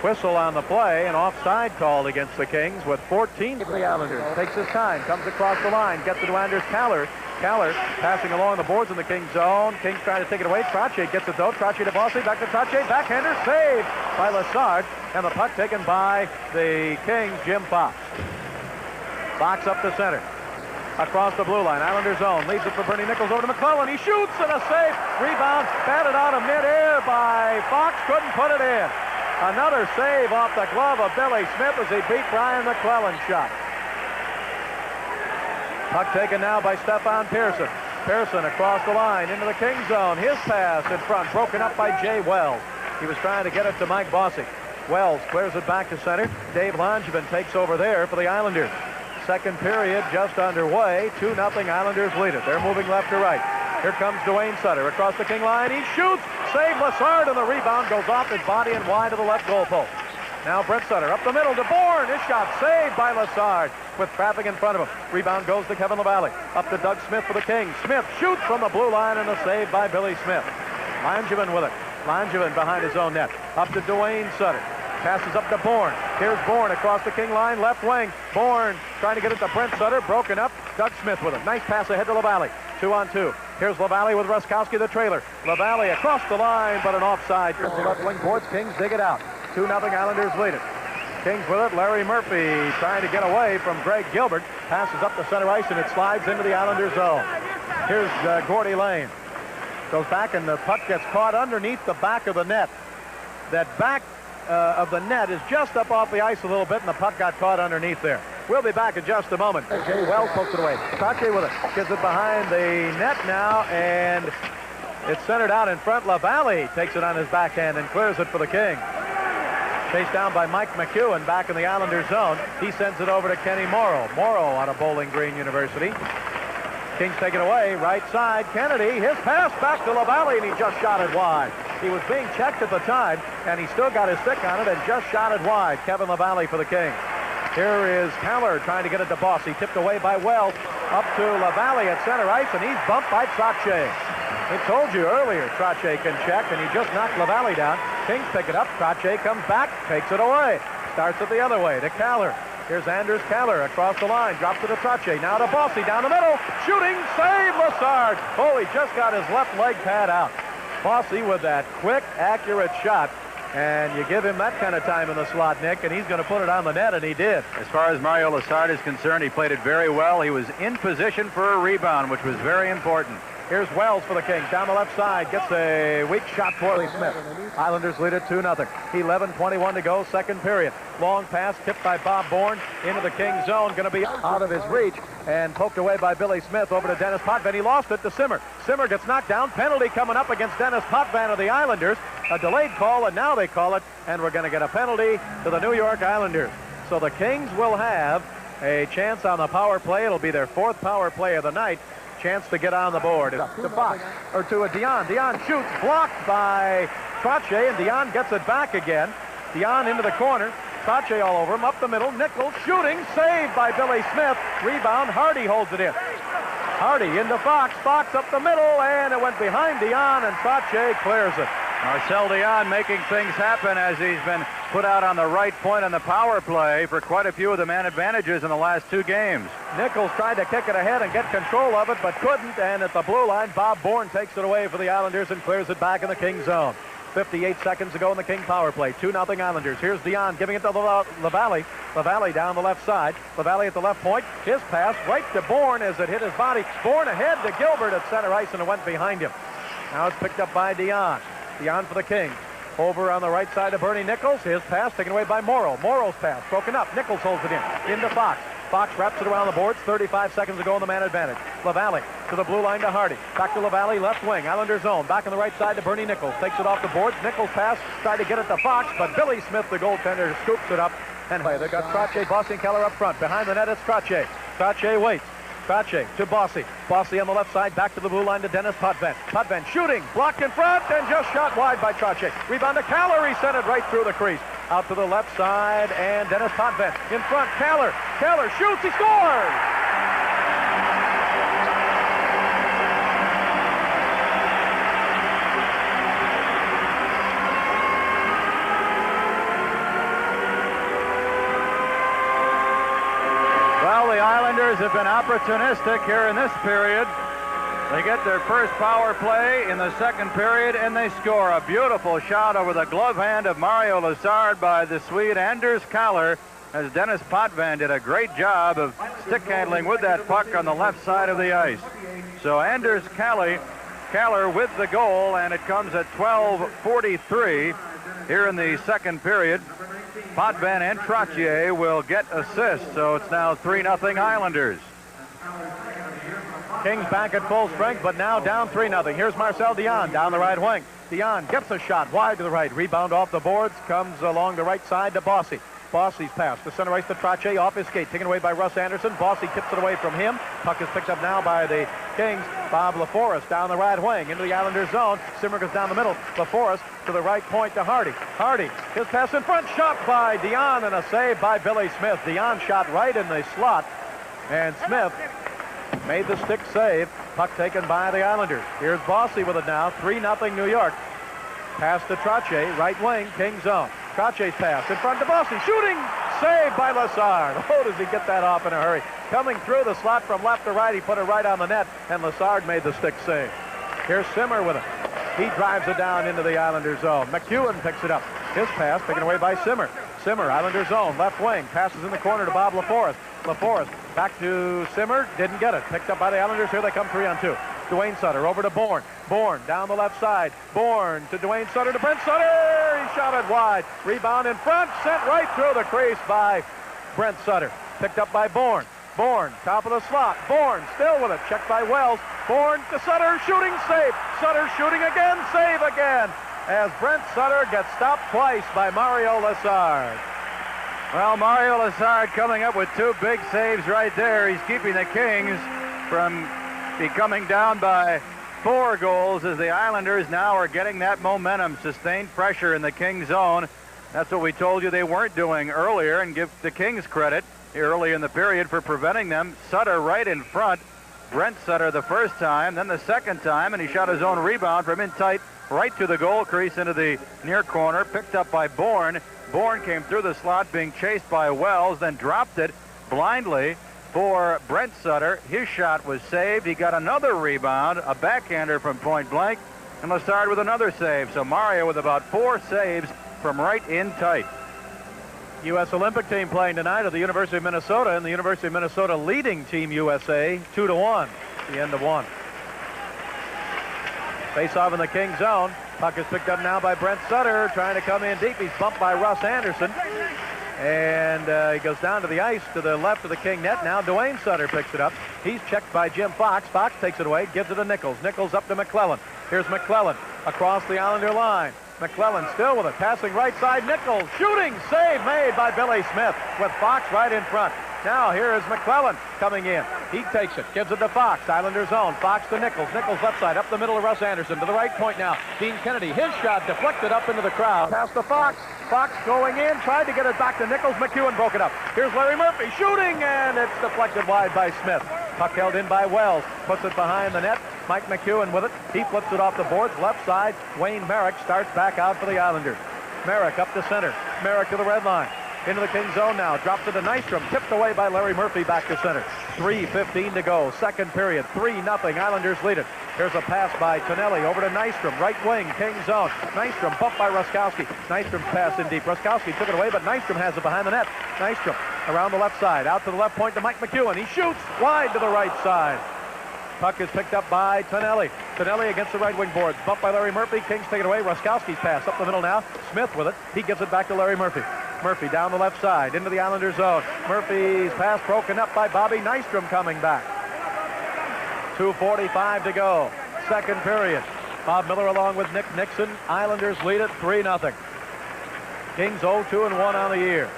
whistle on the play, an offside called against the Kings with 14 for the Islanders. Takes his time, comes across the line, gets it to Anders Kaller. Kaller passing along the boards in the King zone. Kings trying to take it away. Trottier gets it though. Trottier to Bossy, back to Trottier. Backhander saved by Lessard, and the puck taken by the Kings, Jim Fox. Fox up to center. Across the blue line, Islander zone, leaves it for Bernie Nichols over to McClellan. He shoots and a save. Rebound, batted out of midair by Fox, couldn't put it in. Another save off the glove of Billy Smith as he beat Brian McClellan's shot. Puck taken now by Stefan Pearson. Pearson across the line into the King zone. His pass in front, broken up by Jay Wells. He was trying to get it to Mike Bossy. Wells clears it back to center. Dave Langevin takes over there for the Islanders. Second period just underway. 2-0 Islanders lead it. They're moving left to right. Here comes Dwayne Sutter across the King line. He shoots. Save Lessard, and the rebound goes off his body and wide to the left goal post. Now Brent Sutter up the middle to Bourne. His shot saved by Lessard with traffic in front of him. Rebound goes to Kevin LaValle. Up to Doug Smith for the Kings. Smith shoots from the blue line and a save by Billy Smith. Langevin with it. Langevin behind his own net. Up to Dwayne Sutter. Passes up to Bourne. Here's Bourne across the King line, left wing. Bourne trying to get it to Brent Sutter, broken up. Doug Smith with it. Nice pass ahead to LaValle. 2-on-2. Here's LaValle with Ruskowski, the trailer. LaValle across the line, but an offside. The left wing boards. Kings dig it out. 2-0 Islanders lead it. Kings with it. Larry Murphy trying to get away from Greg Gilbert. Passes up the center ice, and it slides into the Islanders zone. Here's Gordy Lane. Goes back, and the puck gets caught underneath the back of the net. That back of the net is just up off the ice a little bit, and the puck got caught underneath there. We'll be back in just a moment. Jay Wells pokes it away. Trottier with it. Gets it behind the net now, and it's centered out in front. LaValle takes it on his backhand and clears it for the Kings. Chased down by Mike McEwen back in the Islanders zone. He sends it over to Kenny Morrow. Morrow out of Bowling Green University. Kings take it away, right side, Kennedy, his pass back to LaValle, and he just shot it wide. He was being checked at the time, and he still got his stick on it and just shot it wide. Kevin LaValle for the Kings. Here is Keller trying to get it to Bossy, tipped away by Wells, up to LaValle at center ice, and he's bumped by Trottier. I told you earlier, Trottier can check, and he just knocked LaValle down. Kings pick it up, Trottier comes back, takes it away. Starts it the other way to Keller. Here's Anders Keller across the line, drops it to Trottier, now to Bossy, down the middle, shooting, save, Lassard. Oh, he just got his left leg pad out. Bossy with that quick, accurate shot, and you give him that kind of time in the slot, Nick, and he's going to put it on the net, and he did. As far as Mario Lassard is concerned, he played it very well. He was in position for a rebound, which was very important. Here's Wells for the Kings, down the left side, gets a weak shot for Lee Smith. Islanders lead it 2-0. 11:21 to go, second period. Long pass tipped by Bob Bourne into the Kings zone, going to be out of his reach, and poked away by Billy Smith over to Dennis Potvin. He lost it to Simmer. Simmer gets knocked down, penalty coming up against Dennis Potvin of the Islanders. A delayed call, and now they call it, and we're going to get a penalty to the New York Islanders. So the Kings will have a chance on the power play. It'll be their fourth power play of the night. Chance to get on the board. To Fox, or to a Dion. Dion shoots, blocked by Trottier, and Dion gets it back again. Dion into the corner. Trottier all over him, up the middle. Nichols shooting, saved by Billy Smith. Rebound, Hardy holds it in. Hardy into Fox. Fox up the middle, and it went behind Dion, and Trottier clears it. Marcel Dion making things happen as he's been put out on the right point on the power play for quite a few of the man advantages in the last two games. Nichols tried to kick it ahead and get control of it, but couldn't, and at the blue line, Bob Bourne takes it away for the Islanders and clears it back in the King zone. 58 seconds to go in the King power play. 2-0 Islanders. Here's Dion giving it to LaValle. LaValle down the left side. LaValle at the left point. His pass right to Bourne as it hit his body. Bourne ahead to Gilbert at center ice, and it went behind him. Now it's picked up by Dion. Dion for the Kings. Over on the right side of Bernie Nichols. His pass taken away by Morrow. Morrow's pass broken up. Nichols holds it in. Into Fox. Fox wraps it around the boards. 35 seconds to go in the man advantage. LaValle to the blue line to Hardy. Back to LaValle, left wing. Islander zone. Back on the right side to Bernie Nichols. Takes it off the boards. Nichols pass. Tried to get it to Fox, but Billy Smith, the goaltender, scoops it up. And they've got Trottier, Bossy, and Keller up front. Behind the net, it's Trottier. Trottier waits. Trottier to Bossy. Bossy on the left side, back to the blue line to Dennis Potvin. Potvin shooting, blocked in front, and just shot wide by Trottier. Rebound to Keller, he sent it right through the crease. Out to the left side, and Dennis Potvin in front. Keller shoots, he scores! Well, the Islanders have been opportunistic here in this period. They get their first power play in the second period, and they score. A beautiful shot over the glove hand of Mario Lassard by the Swede Anders Keller, as Dennis Potvin did a great job of stick handling with that puck on the left side of the ice. So Anders Keller with the goal, and it comes at 12:43 here in the second period. Potvin and Trottier will get assists, so it's now 3-0 Islanders. Kings back at full strength, but now down 3-0. Here's Marcel Dion down the right wing. Dion gets a shot wide to the right. Rebound off the boards, comes along the right side to Bossy. Bossy's pass to center ice to Trottier, off his skate, taken away by Russ Anderson. Bossy tips it away from him. Puck is picked up now by the Kings. Bob LaForest down the right wing into the Islanders zone. Simmer goes down the middle. LaForest to the right point to Hardy. Hardy, his pass in front, shot by Dion, and a save by Billy Smith. Dion shot right in the slot, and Smith made the stick save. Puck taken by the Islanders. Here's Bossy with it now. 3-0 New York. Pass to Trottier, right wing, King zone. Trottier's pass in front to Bossy. Shooting, saved by Lassard. Oh, does he get that off in a hurry. Coming through the slot from left to right, he put it right on the net, and Lassard made the stick save. Here's Simmer with it. He drives it down into the Islanders zone. McEwen picks it up. His pass taken away by Simmer. Simmer, Islanders zone, left wing. Passes in the corner to Bob LaForest. LaForest back to Simmer. Didn't get it. Picked up by the Islanders. Here they come 3-on-2. Dwayne Sutter over to Bourne. Bourne down the left side. Bourne to Dwayne Sutter to Brent Sutter. He shot it wide. Rebound in front. Sent right through the crease by Brent Sutter. Picked up by Bourne. Bourne, top of the slot. Bourne still with it. Checked by Wells. Bourne to Sutter. Shooting, save. Sutter shooting again. Save again. As Brent Sutter gets stopped twice by Mario Lassard. Well, Mario Lassard coming up with two big saves right there. He's keeping the Kings from be coming down by 4 goals as the Islanders now are getting that momentum, sustained pressure in the Kings zone. That's what we told you they weren't doing earlier, and give the Kings credit early in the period for preventing them. Sutter right in front. Brent Sutter the first time, then the second time, and he shot his own rebound from in tight right to the goal crease into the near corner, picked up by Bourne. Bourne came through the slot being chased by Wells, then dropped it blindly for Brent Sutter. His shot was saved. He got another rebound, a backhander from point blank, and Lessard with another save. So Mario with about 4 saves from right in tight. U.S. Olympic team playing tonight at the University of Minnesota, and the University of Minnesota leading Team USA 2-1, the end of 1. Face off in the King zone. Puck is picked up now by Brent Sutter, trying to come in deep. He's bumped by Russ Anderson, and he goes down to the ice to the left of the King net. Now Dwayne Sutter picks it up. He's checked by Jim Fox. Fox takes it away, gives it to Nichols. Nichols up to McClellan. Here's McClellan across the Islander line. McClellan still with it, passing right side. Nichols shooting, save made by Billy Smith with Fox right in front. Now here is McClellan coming in. He takes it, gives it to Fox. Islanders zone. Fox to Nichols. Nichols left side, up the middle of Russ Anderson. To the right point now. Dean Kennedy. His shot deflected up into the crowd. Pass to Fox. Fox going in, tried to get it back to Nichols. McEwen broke it up. Here's Larry Murphy shooting, and it's deflected wide by Smith. Puck held in by Wells. Puts it behind the net. Mike McEwen with it. He flips it off the boards. Left side. Wayne Merrick starts back out for the Islanders. Merrick up to center. Merrick to the red line. Into the King zone now. Drops it to Nystrom. Tipped away by Larry Murphy back to center. 3:15 to go. Second period. 3-0. Islanders lead it. Here's a pass by Tonelli over to Nystrom. Right wing. King zone. Nystrom bumped by Ruskowski. Nystrom's pass in deep. Ruskowski took it away, but Nystrom has it behind the net. Nystrom around the left side. Out to the left point to Mike McEwen. He shoots wide to the right side. Puck is picked up by Tonelli. Tonelli against the right wing boards. Bumped by Larry Murphy. Kings take it away. Ruskowski's pass up the middle now. Smith with it. He gives it back to Larry Murphy. Murphy down the left side into the Islanders zone. Murphy's pass broken up by Bobby Nystrom coming back. 2:45 to go. Second period. Bob Miller along with Nick Nixon. Islanders lead it 3-0. Kings 0-2-1 on the year.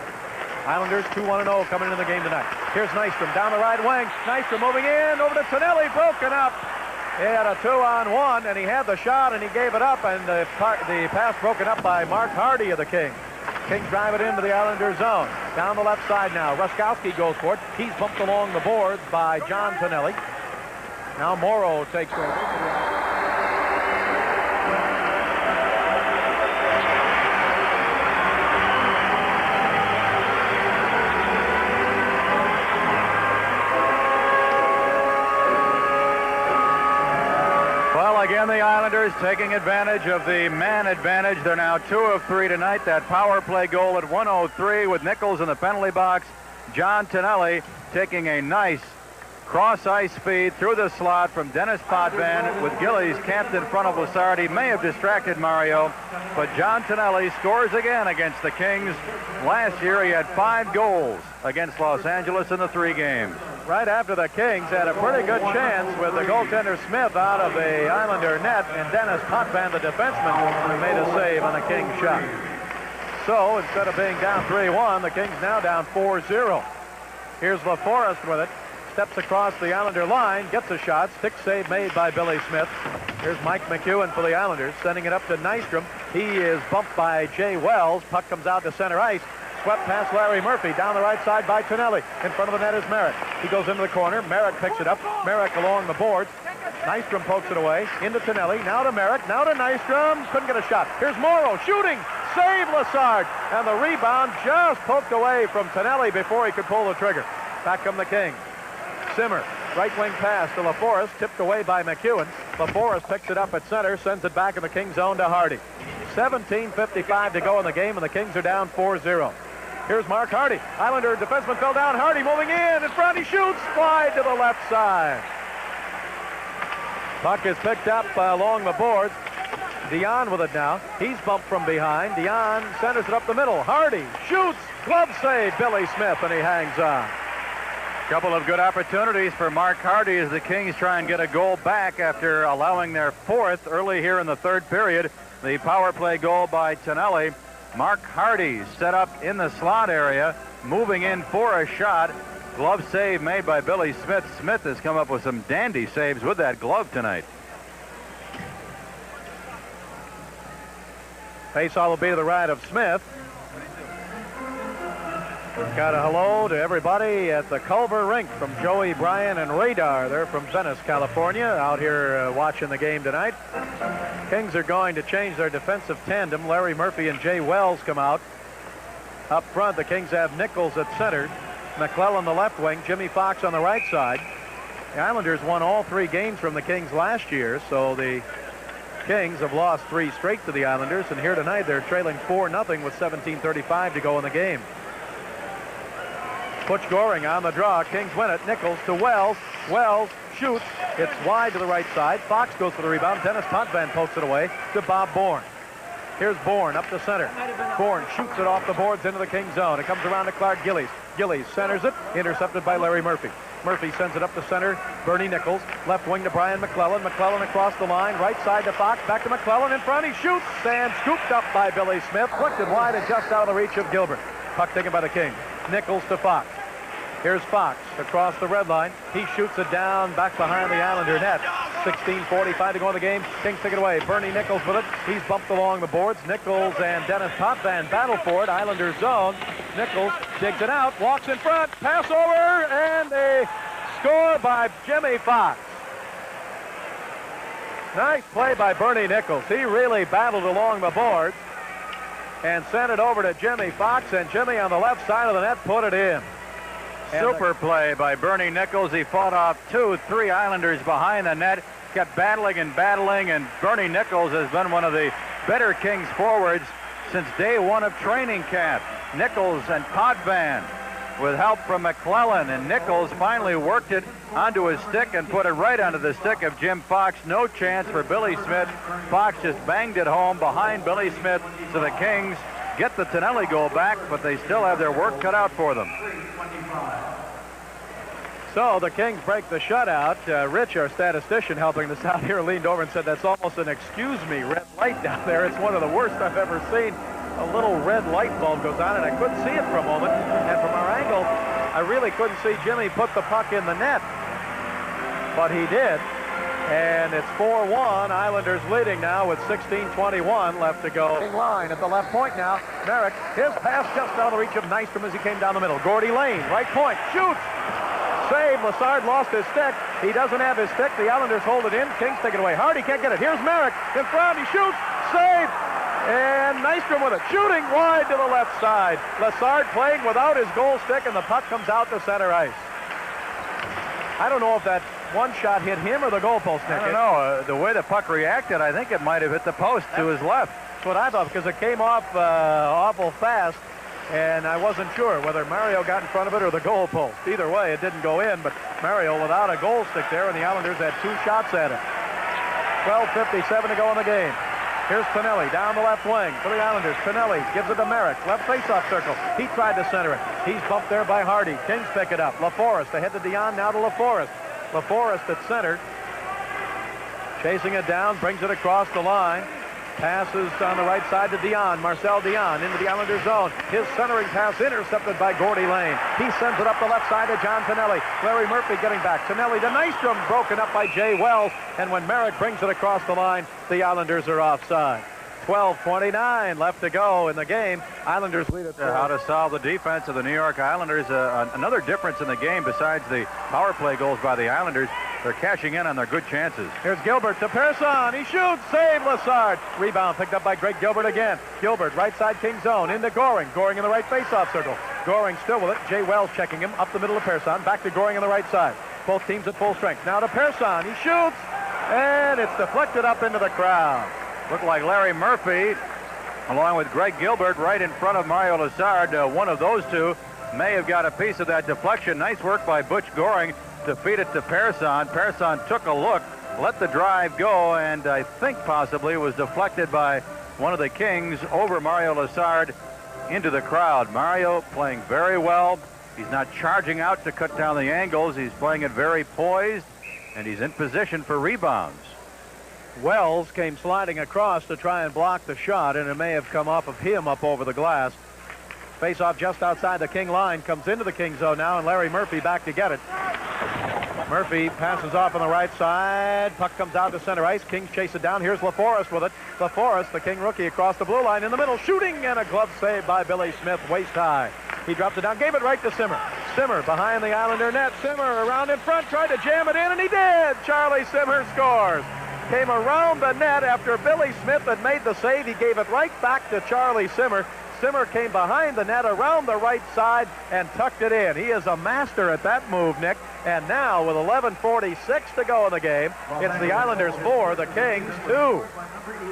Islanders 2-1-0 coming into the game tonight. Here's Nystrom down the right wing. Nystrom moving in over to Tonelli, broken up. He had a 2-on-1, and he had the shot, and he gave it up, and the pass broken up by Mark Hardy of the Kings. Kings drive it into the Islanders zone. Down the left side now. Ruskowski goes for it. He's bumped along the boards by John Tonelli. Now Morrow takes over. Again, the Islanders taking advantage of the man advantage. They're now 2 of 3 tonight. That power play goal at 1:03 with Nichols in the penalty box. John Tonelli taking a nice cross-ice feed through the slot from Dennis Potvin with Gillies camped in front of Lessard. He may have distracted Mario, but John Tonelli scores again against the Kings. Last year, he had 5 goals against Los Angeles in the 3 games. Right after the Kings had a pretty good chance with the goaltender Smith out of the Islander net, and Dennis Potvin, the defenseman, made a save on a Kings shot. So instead of being down 3-1, the Kings now down 4-0. Here's LaForest with it. Steps across the Islander line, gets a shot. Stick save made by Billy Smith. Here's Mike McEwen for the Islanders, sending it up to Nystrom. He is bumped by Jay Wells. Puck comes out to center ice. Swept past Larry Murphy. Down the right side by Tonelli. In front of the net is Merrick. He goes into the corner. Merrick picks it up. Merrick along the boards. Nystrom pokes it away. Into Tonelli. Now to Merrick. Now to Nystrom. Couldn't get a shot. Here's Morrow shooting. Save Lessard. And the rebound just poked away from Tonelli before he could pull the trigger. Back come the Kings. Simmer. Right wing pass to LaForest. Tipped away by McEwen. LaForest picks it up at center. Sends it back in the Kings zone to Hardy. 17:55 to go in the game, and the Kings are down 4-0. Here's Mark Hardy. Islander defenseman fell down. Hardy moving in front. He shoots wide to the left side. Puck is picked up along the boards. Dion with it now. He's bumped from behind. Dion centers it up the middle. Hardy shoots. Glove save. Billy Smith, and he hangs on. Couple of good opportunities for Mark Hardy as the Kings try and get a goal back after allowing their 4th early here in the 3rd period. The power play goal by Tonelli. Mark Hardy set up in the slot area, moving in for a shot. glove save made by Billy Smith. Smith has come up with some dandy saves with that glove tonight. Faceoff will be to the right of Smith. Got a hello to everybody at the Culver Rink from Joey, Bryan, and Radar. They're from Venice, California, out here watching the game tonight. Kings are going to change their defensive tandem. Larry Murphy and Jay Wells come out. Up front, the Kings have Nichols at center, McClellan the left wing, Jimmy Fox on the right side. The Islanders won all 3 games from the Kings last year, so the Kings have lost 3 straight to the Islanders, and here tonight they're trailing 4-0 with 17:35 to go in the game. Butch Goring on the draw. Kings win it. Nichols to Wells. Wells shoots. It's wide to the right side. Fox goes for the rebound. Dennis Potvin pokes it away to Bob Bourne. Here's Bourne up the center. Bourne shoots it off the boards into the King zone. It comes around to Clark Gillies. Gillies centers it. Intercepted by Larry Murphy. Murphy sends it up the center. Bernie Nichols. Left wing to Brian McClellan. McClellan across the line. Right side to Fox. Back to McClellan in front. He shoots. And scooped up by Billy Smith. Flicked it wide and just out of the reach of Gilbert. Puck taken by the Kings. Nichols to Fox. Here's Fox across the red line. He shoots it down back behind the Islander net. 16:45 to go in the game. Kings take it away. Bernie Nichols with it. He's bumped along the boards. Nichols and Dennis Potvin battle for it. Islanders zone. Nichols digs it out. Walks in front. Pass over. And a score by Jimmy Fox. Nice play by Bernie Nichols. He really battled along the boards and sent it over to Jimmy Fox. And Jimmy on the left side of the net put it in. Super play by Bernie Nichols. He fought off 2-3 Islanders behind the net, kept battling, and Bernie Nichols has been one of the better Kings forwards since day 1 of training camp. Nichols and Potvin with help from McClellan, and Nichols finally worked it onto his stick and put it right onto the stick of Jim Fox. No chance for Billy Smith. Fox just banged it home behind Billy Smith, so the Kings get the Tonelli goal back, but they still have their work cut out for them. So the Kings break the shutout. Rich, our statistician helping us out here, leaned over and said, that's almost an excuse me red light down there. It's one of the worst I've ever seen. A little red light bulb goes on, and I couldn't see it for a moment. And from our angle, I really couldn't see Jimmy put the puck in the net. But he did. And it's 4-1. Islanders leading now with 16:21 left to go. Line at the left point now. Merrick, his pass just out of the reach of Nystrom as he came down the middle. Gordy Lane, right point, shoots. Save. Lassard lost his stick. He doesn't have his stick. The Islanders hold it in. Kings take it away. Hardy can't get it. Here's Merrick in front. He shoots. Save. And Nystrom with it. Shooting wide to the left side. Lassard playing without his goal stick, and the puck comes out to center ice. I don't know if that one shot hit him or the goalpost, Nick. I don't know. The way the puck reacted, I think it might have hit the post to his left. That's what I thought, because it came off awful fast, and I wasn't sure whether Mario got in front of it or the goalpost. Either way, it didn't go in, but Mario without a goal stick there, and the Islanders had 2 shots at it. 12:57 to go in the game. Here's Tonelli down the left wing for the Islanders. Tonelli gives it to Merrick. Left faceoff circle. He tried to center it. He's bumped there by Hardy. Kings pick it up. LaForest ahead to Dion. Now to LaForest. LaForest at center. Chasing it down. Brings it across the line. Passes on the right side to Dion. Marcel Dion into the Islanders zone. His centering pass intercepted by Gordy Lane. He sends it up the left side to John Tonelli. Larry Murphy getting back. Tonelli to Nystrom. Broken up by Jay Wells. And when Merrick brings it across the line, the Islanders are offside. 12:29 left to go in the game. Islanders lead it. How to solve the defense of the New York Islanders. Another difference in the game besides the power play goals by the Islanders. They're cashing in on their good chances. Here's Gilbert to Persson. He shoots. Save Lassard. Rebound picked up by Greg Gilbert again. Gilbert right side King zone into Goring. Goring in the right faceoff circle. Goring still with it. Jay Wells checking him up the middle of Persson. Back to Goring on the right side. Both teams at full strength. Now to Persson. He shoots. And it's deflected up into the crowd. Looked like Larry Murphy, along with Greg Gilbert, right in front of Mario Lassard. One of those two may have got a piece of that deflection. Nice work by Butch Goring to feed it to Persson. Persson took a look, let the drive go, and I think possibly was deflected by one of the Kings over Mario Lassard into the crowd. Mario playing very well. He's not charging out to cut down the angles. He's playing it very poised, and he's in position for rebounds. Wells came sliding across to try and block the shot, and it may have come off of him up over the glass. Face-off just outside the King line. Comes into the King zone now, and Larry Murphy back to get it. Murphy passes off on the right side. Puck comes out to center ice. Kings chase it down. Here's LaForest with it. LaForest, the King rookie, across the blue line in the middle. Shooting, and a glove save by Billy Smith, waist high. He drops it down, gave it right to Simmer. Simmer behind the Islander net. Simmer around in front, tried to jam it in, and he did. Charlie Simmer scores. Came around the net after Billy Smith had made the save. He gave it right back to Charlie Simmer. Simmer came behind the net around the right side and tucked it in. He is a master at that move, Nick. And now with 11:46 to go in the game, it's the Islanders 4, the Kings 2.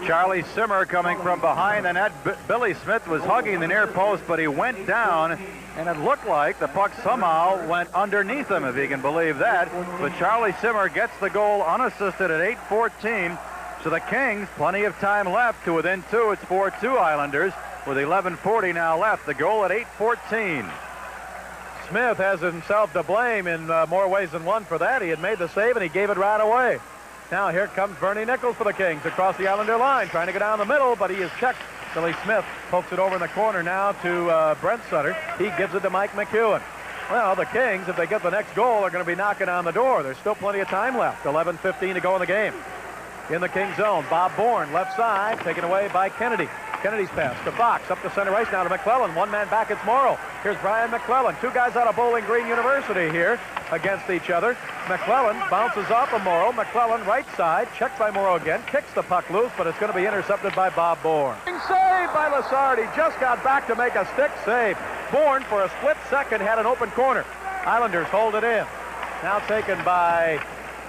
Charlie Simmer coming from behind the net. Billy Smith was hugging the near post, but he went down, and it looked like the puck somehow went underneath him, if you can believe that. But Charlie Simmer gets the goal unassisted at 8:14. So the Kings, plenty of time left to within 2. It's 4-2 Islanders with 11:40 now left. The goal at 8:14. Smith has himself to blame in more ways than one for that. He had made the save, and he gave it right away. Now here comes Bernie Nichols for the Kings across the Islander line, trying to go down the middle, but he is checked. Billy Smith pokes it over in the corner now to Brent Sutter. He gives it to Mike McEwen. Well, the Kings, if they get the next goal, are going to be knocking on the door. There's still plenty of time left. 11:15 to go in the game. In the King zone, Bob Bourne, left side, taken away by Kennedy. Kennedy's pass to Fox, up to center ice now to McClellan. One man back, it's Morrow. Here's Brian McClellan. Two guys out of Bowling Green University here against each other. McClellan bounces off of Morrow. McClellan right side, checked by Morrow again, kicks the puck loose, but it's going to be intercepted by Bob Bourne. Saved by Lassard. He just got back to make a stick save. Bourne, for a split second, had an open corner. Islanders hold it in. Now taken by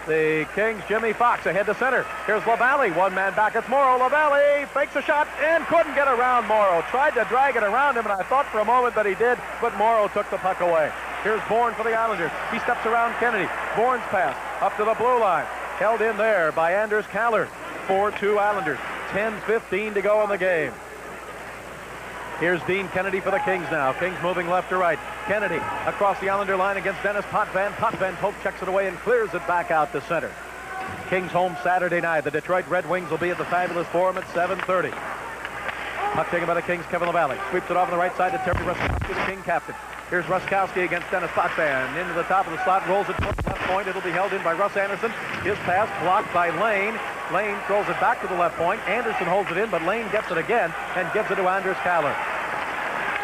the Kings, Jimmy Fox ahead to center. Here's LaValle, one man back. It's Morrow. LaValle fakes a shot and couldn't get around Morrow. Tried to drag it around him, and I thought for a moment that he did, but Morrow took the puck away. Here's Bourne for the Islanders. He steps around Kennedy. Bourne's pass up to the blue line. Held in there by Anders Kallard. 4-2 Islanders. 10:15 to go in the game. Here's Dean Kennedy for the Kings now. Kings moving left to right. Kennedy across the Islander line against Dennis Potvin. Potvin checks it away and clears it back out to center. Kings home Saturday night. The Detroit Red Wings will be at the Fabulous Forum at 7:30. Puck taken by the Kings, Kevin LaValle. Sweeps it off on the right side to Terry Ruskowski, the King captain. Here's Ruskowski against Dennis Potvin. Into the top of the slot, rolls it to the left point. It'll be held in by Russ Anderson. His pass blocked by Lane. Lane throws it back to the left point. Anderson holds it in, but Lane gets it again and gives it to Anders Kallard.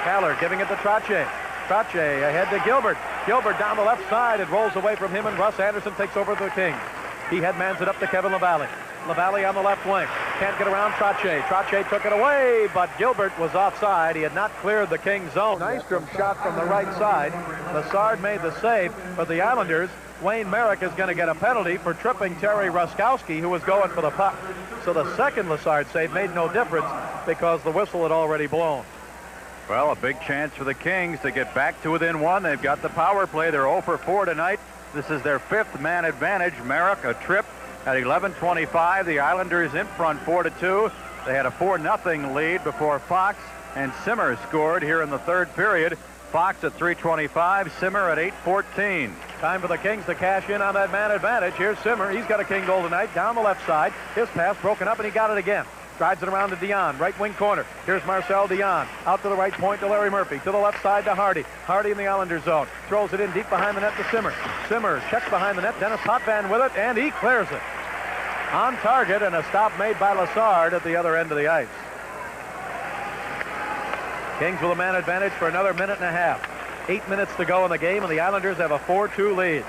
Kallard giving it to Trottier. Trottier ahead to Gilbert. Gilbert down the left side. It rolls away from him, and Russ Anderson takes over the Kings. He headmans it up to Kevin LaValle. LaValle on the left wing. Can't get around Trottier. Trottier took it away, but Gilbert was offside. He had not cleared the Kings zone. Nystrom shot from the right side. Lassard made the save, but the Islanders, Wayne Merrick is going to get a penalty for tripping Terry Ruskowski, who was going for the puck. So the second Lassard save made no difference because the whistle had already blown. Well, a big chance for the Kings to get back to within 1. They've got the power play. They're 0 for 4 tonight. This is their 5th man advantage. Merrick, a trip at 11:25. The Islanders in front 4-2. They had a 4-0 lead before Fox and Simmer scored here in the third period. Fox at 3:25, Simmer at 8:14. Time for the Kings to cash in on that man advantage. Here's Simmer. He's got a King goal tonight. Down the left side. His pass broken up, and he got it again. Drives it around to Dion, right wing corner. Here's Marcel Dion. Out to the right point to Larry Murphy. To the left side to Hardy. Hardy in the Islander zone. Throws it in deep behind the net to Simmer. Simmer checks behind the net. Dennis Potvin with it, and he clears it. On target, and a stop made by Lassard at the other end of the ice. Kings with a man advantage for another minute and a half. 8 minutes to go in the game, and the Islanders have a 4-2 lead.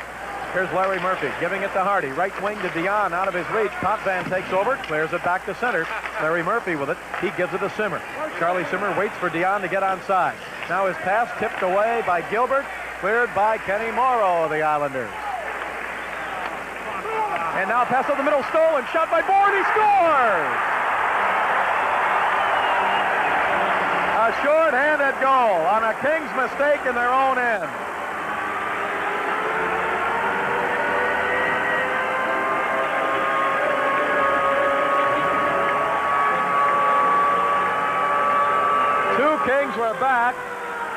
Here's Larry Murphy giving it to Hardy. Right wing to Dion, out of his reach. Potvin takes over, clears it back to center. Larry Murphy with it. He gives it to Simmer. Charlie Simmer waits for Dion to get onside. Now his pass tipped away by Gilbert, cleared by Kenny Morrow of the Islanders. And now pass up the middle, stolen, shot by Bourne, he scores! A short-handed goal on a Kings mistake in their own end. Kings were back.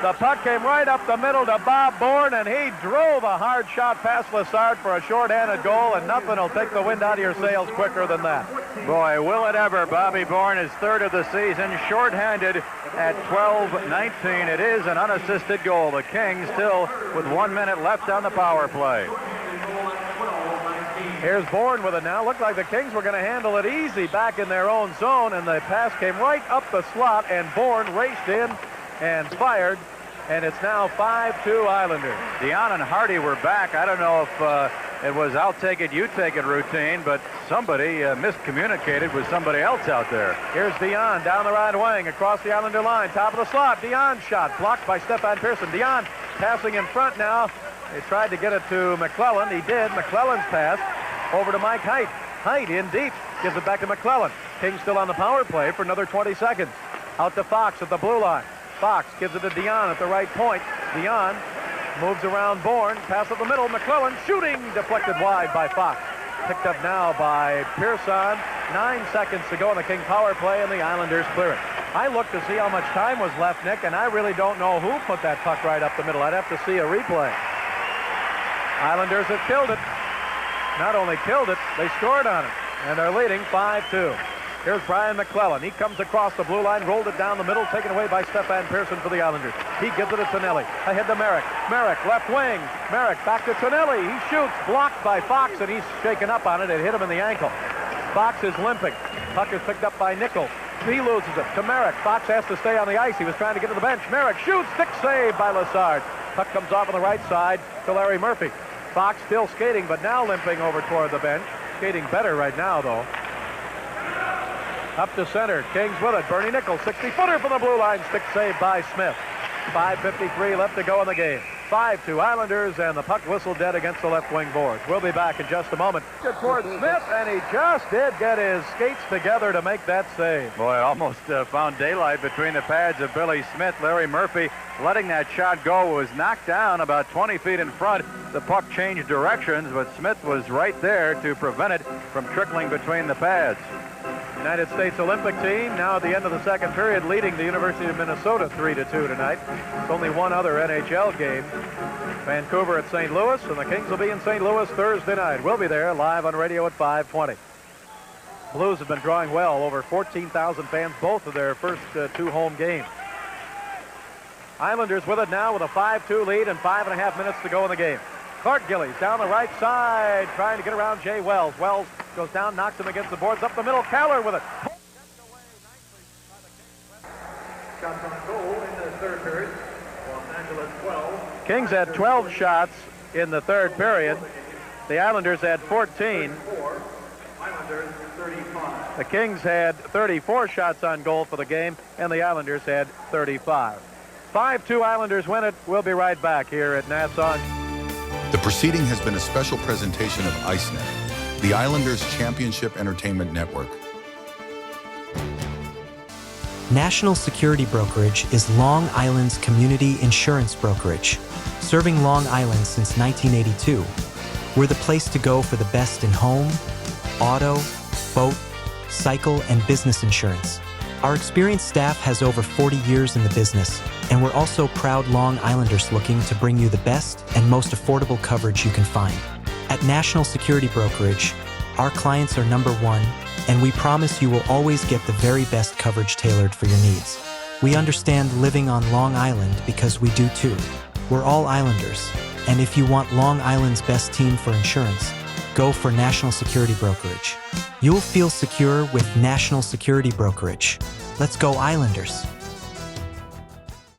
The puck came right up the middle to Bob Bourne, and he drove a hard shot past Lassard for a short-handed goal, and nothing will take the wind out of your sails quicker than that. Boy, will it ever. Bobby Bourne is third of the season, shorthanded at 12-19. It is an unassisted goal. The Kings still with 1 minute left on the power play. Here's Bourne with it now. Looked like the Kings were going to handle it easy back in their own zone, and the pass came right up the slot, and Bourne raced in and fired, and it's now 5-2 Islanders. Dion and Hardy were back. I don't know if it was I'll take it, you take it routine, but somebody miscommunicated with somebody else out there. Here's Dion down the right wing across the Islander line. Top of the slot. Dion shot blocked by Stefan Pearson. Dion passing in front now. They tried to get it to McClellan. He did. McClellan's pass over to Mike Height. Height in deep. Gives it back to McClellan. Kings still on the power play for another 20 seconds. Out to Fox at the blue line. Fox gives it to Dion at the right point. Dion moves around Bourne. Pass up the middle. McClellan shooting. Deflected wide by Fox. Picked up now by Pearson. 9 seconds to go on the King power play, and the Islanders clear it. I looked to see how much time was left, Nick, and I really don't know who put that puck right up the middle. I'd have to see a replay. Islanders have killed it. Not only killed it, they scored on it, and they're leading 5-2. Here's Brian McClellan. He comes across the blue line, rolled it down the middle, taken away by Stefan Pearson for the Islanders. He gives it to Tonelli. Ahead to Merrick. Merrick, left wing. Merrick back to Tonelli. He shoots, blocked by Fox, and he's shaken up on it. It hit him in the ankle. Fox is limping. Puck is picked up by Nickel. He loses it to Merrick. Fox has to stay on the ice. He was trying to get to the bench. Merrick shoots, stick save by Lassard. Puck comes off on the right side to Larry Murphy. Fox still skating, but now limping over toward the bench. Skating better right now, though. Up to center. Kings with it. Bernie Nichols, 60-footer from the blue line. Stick save by Smith. 5:53 left to go in the game. 5-2 Islanders, and the puck whistled dead against the left wing boards. We'll be back in just a moment. Good toward Smith, and he just did get his skates together to make that save. Boy, almost found daylight between the pads of Billy Smith. Larry Murphy letting that shot go, was knocked down about 20 feet in front. The puck changed directions, but Smith was right there to prevent it from trickling between the pads. United States Olympic team now at the end of the second period leading the University of Minnesota 3-2 tonight. It's only one other NHL game. Vancouver at St. Louis, and the Kings will be in St. Louis Thursday night. We'll be there live on radio at 5:20. Blues have been drawing well, over 14,000 fans, both of their first two home games. Islanders with it now with a 5-2 lead and 5.5 minutes to go in the game. Clark Gillies down the right side, trying to get around Jay Wells. Wells goes down, knocks him against the boards, up the middle. Keller with it. Shots on goal in the third period. Los Angeles 12. Kings had 12 shots in the third period. The Islanders had 14. Islanders 35. The Kings had 34 shots on goal for the game, and the Islanders had 35. 5-2 Islanders win it. We'll be right back here at Nassau. The proceeding has been a special presentation of ICENET, the Islanders Championship Entertainment Network. National Security Brokerage is Long Island's community insurance brokerage. Serving Long Island since 1982, we're the place to go for the best in home, auto, boat, cycle, and business insurance. Our experienced staff has over 40 years in the business, and we're also proud Long Islanders looking to bring you the best and most affordable coverage you can find. At National Security Brokerage, our clients are number one, and we promise you will always get the very best coverage tailored for your needs. We understand living on Long Island because we do too. We're all Islanders, and if you want Long Island's best team for insurance, go for National Security Brokerage. You'll feel secure with National Security Brokerage. Let's go Islanders.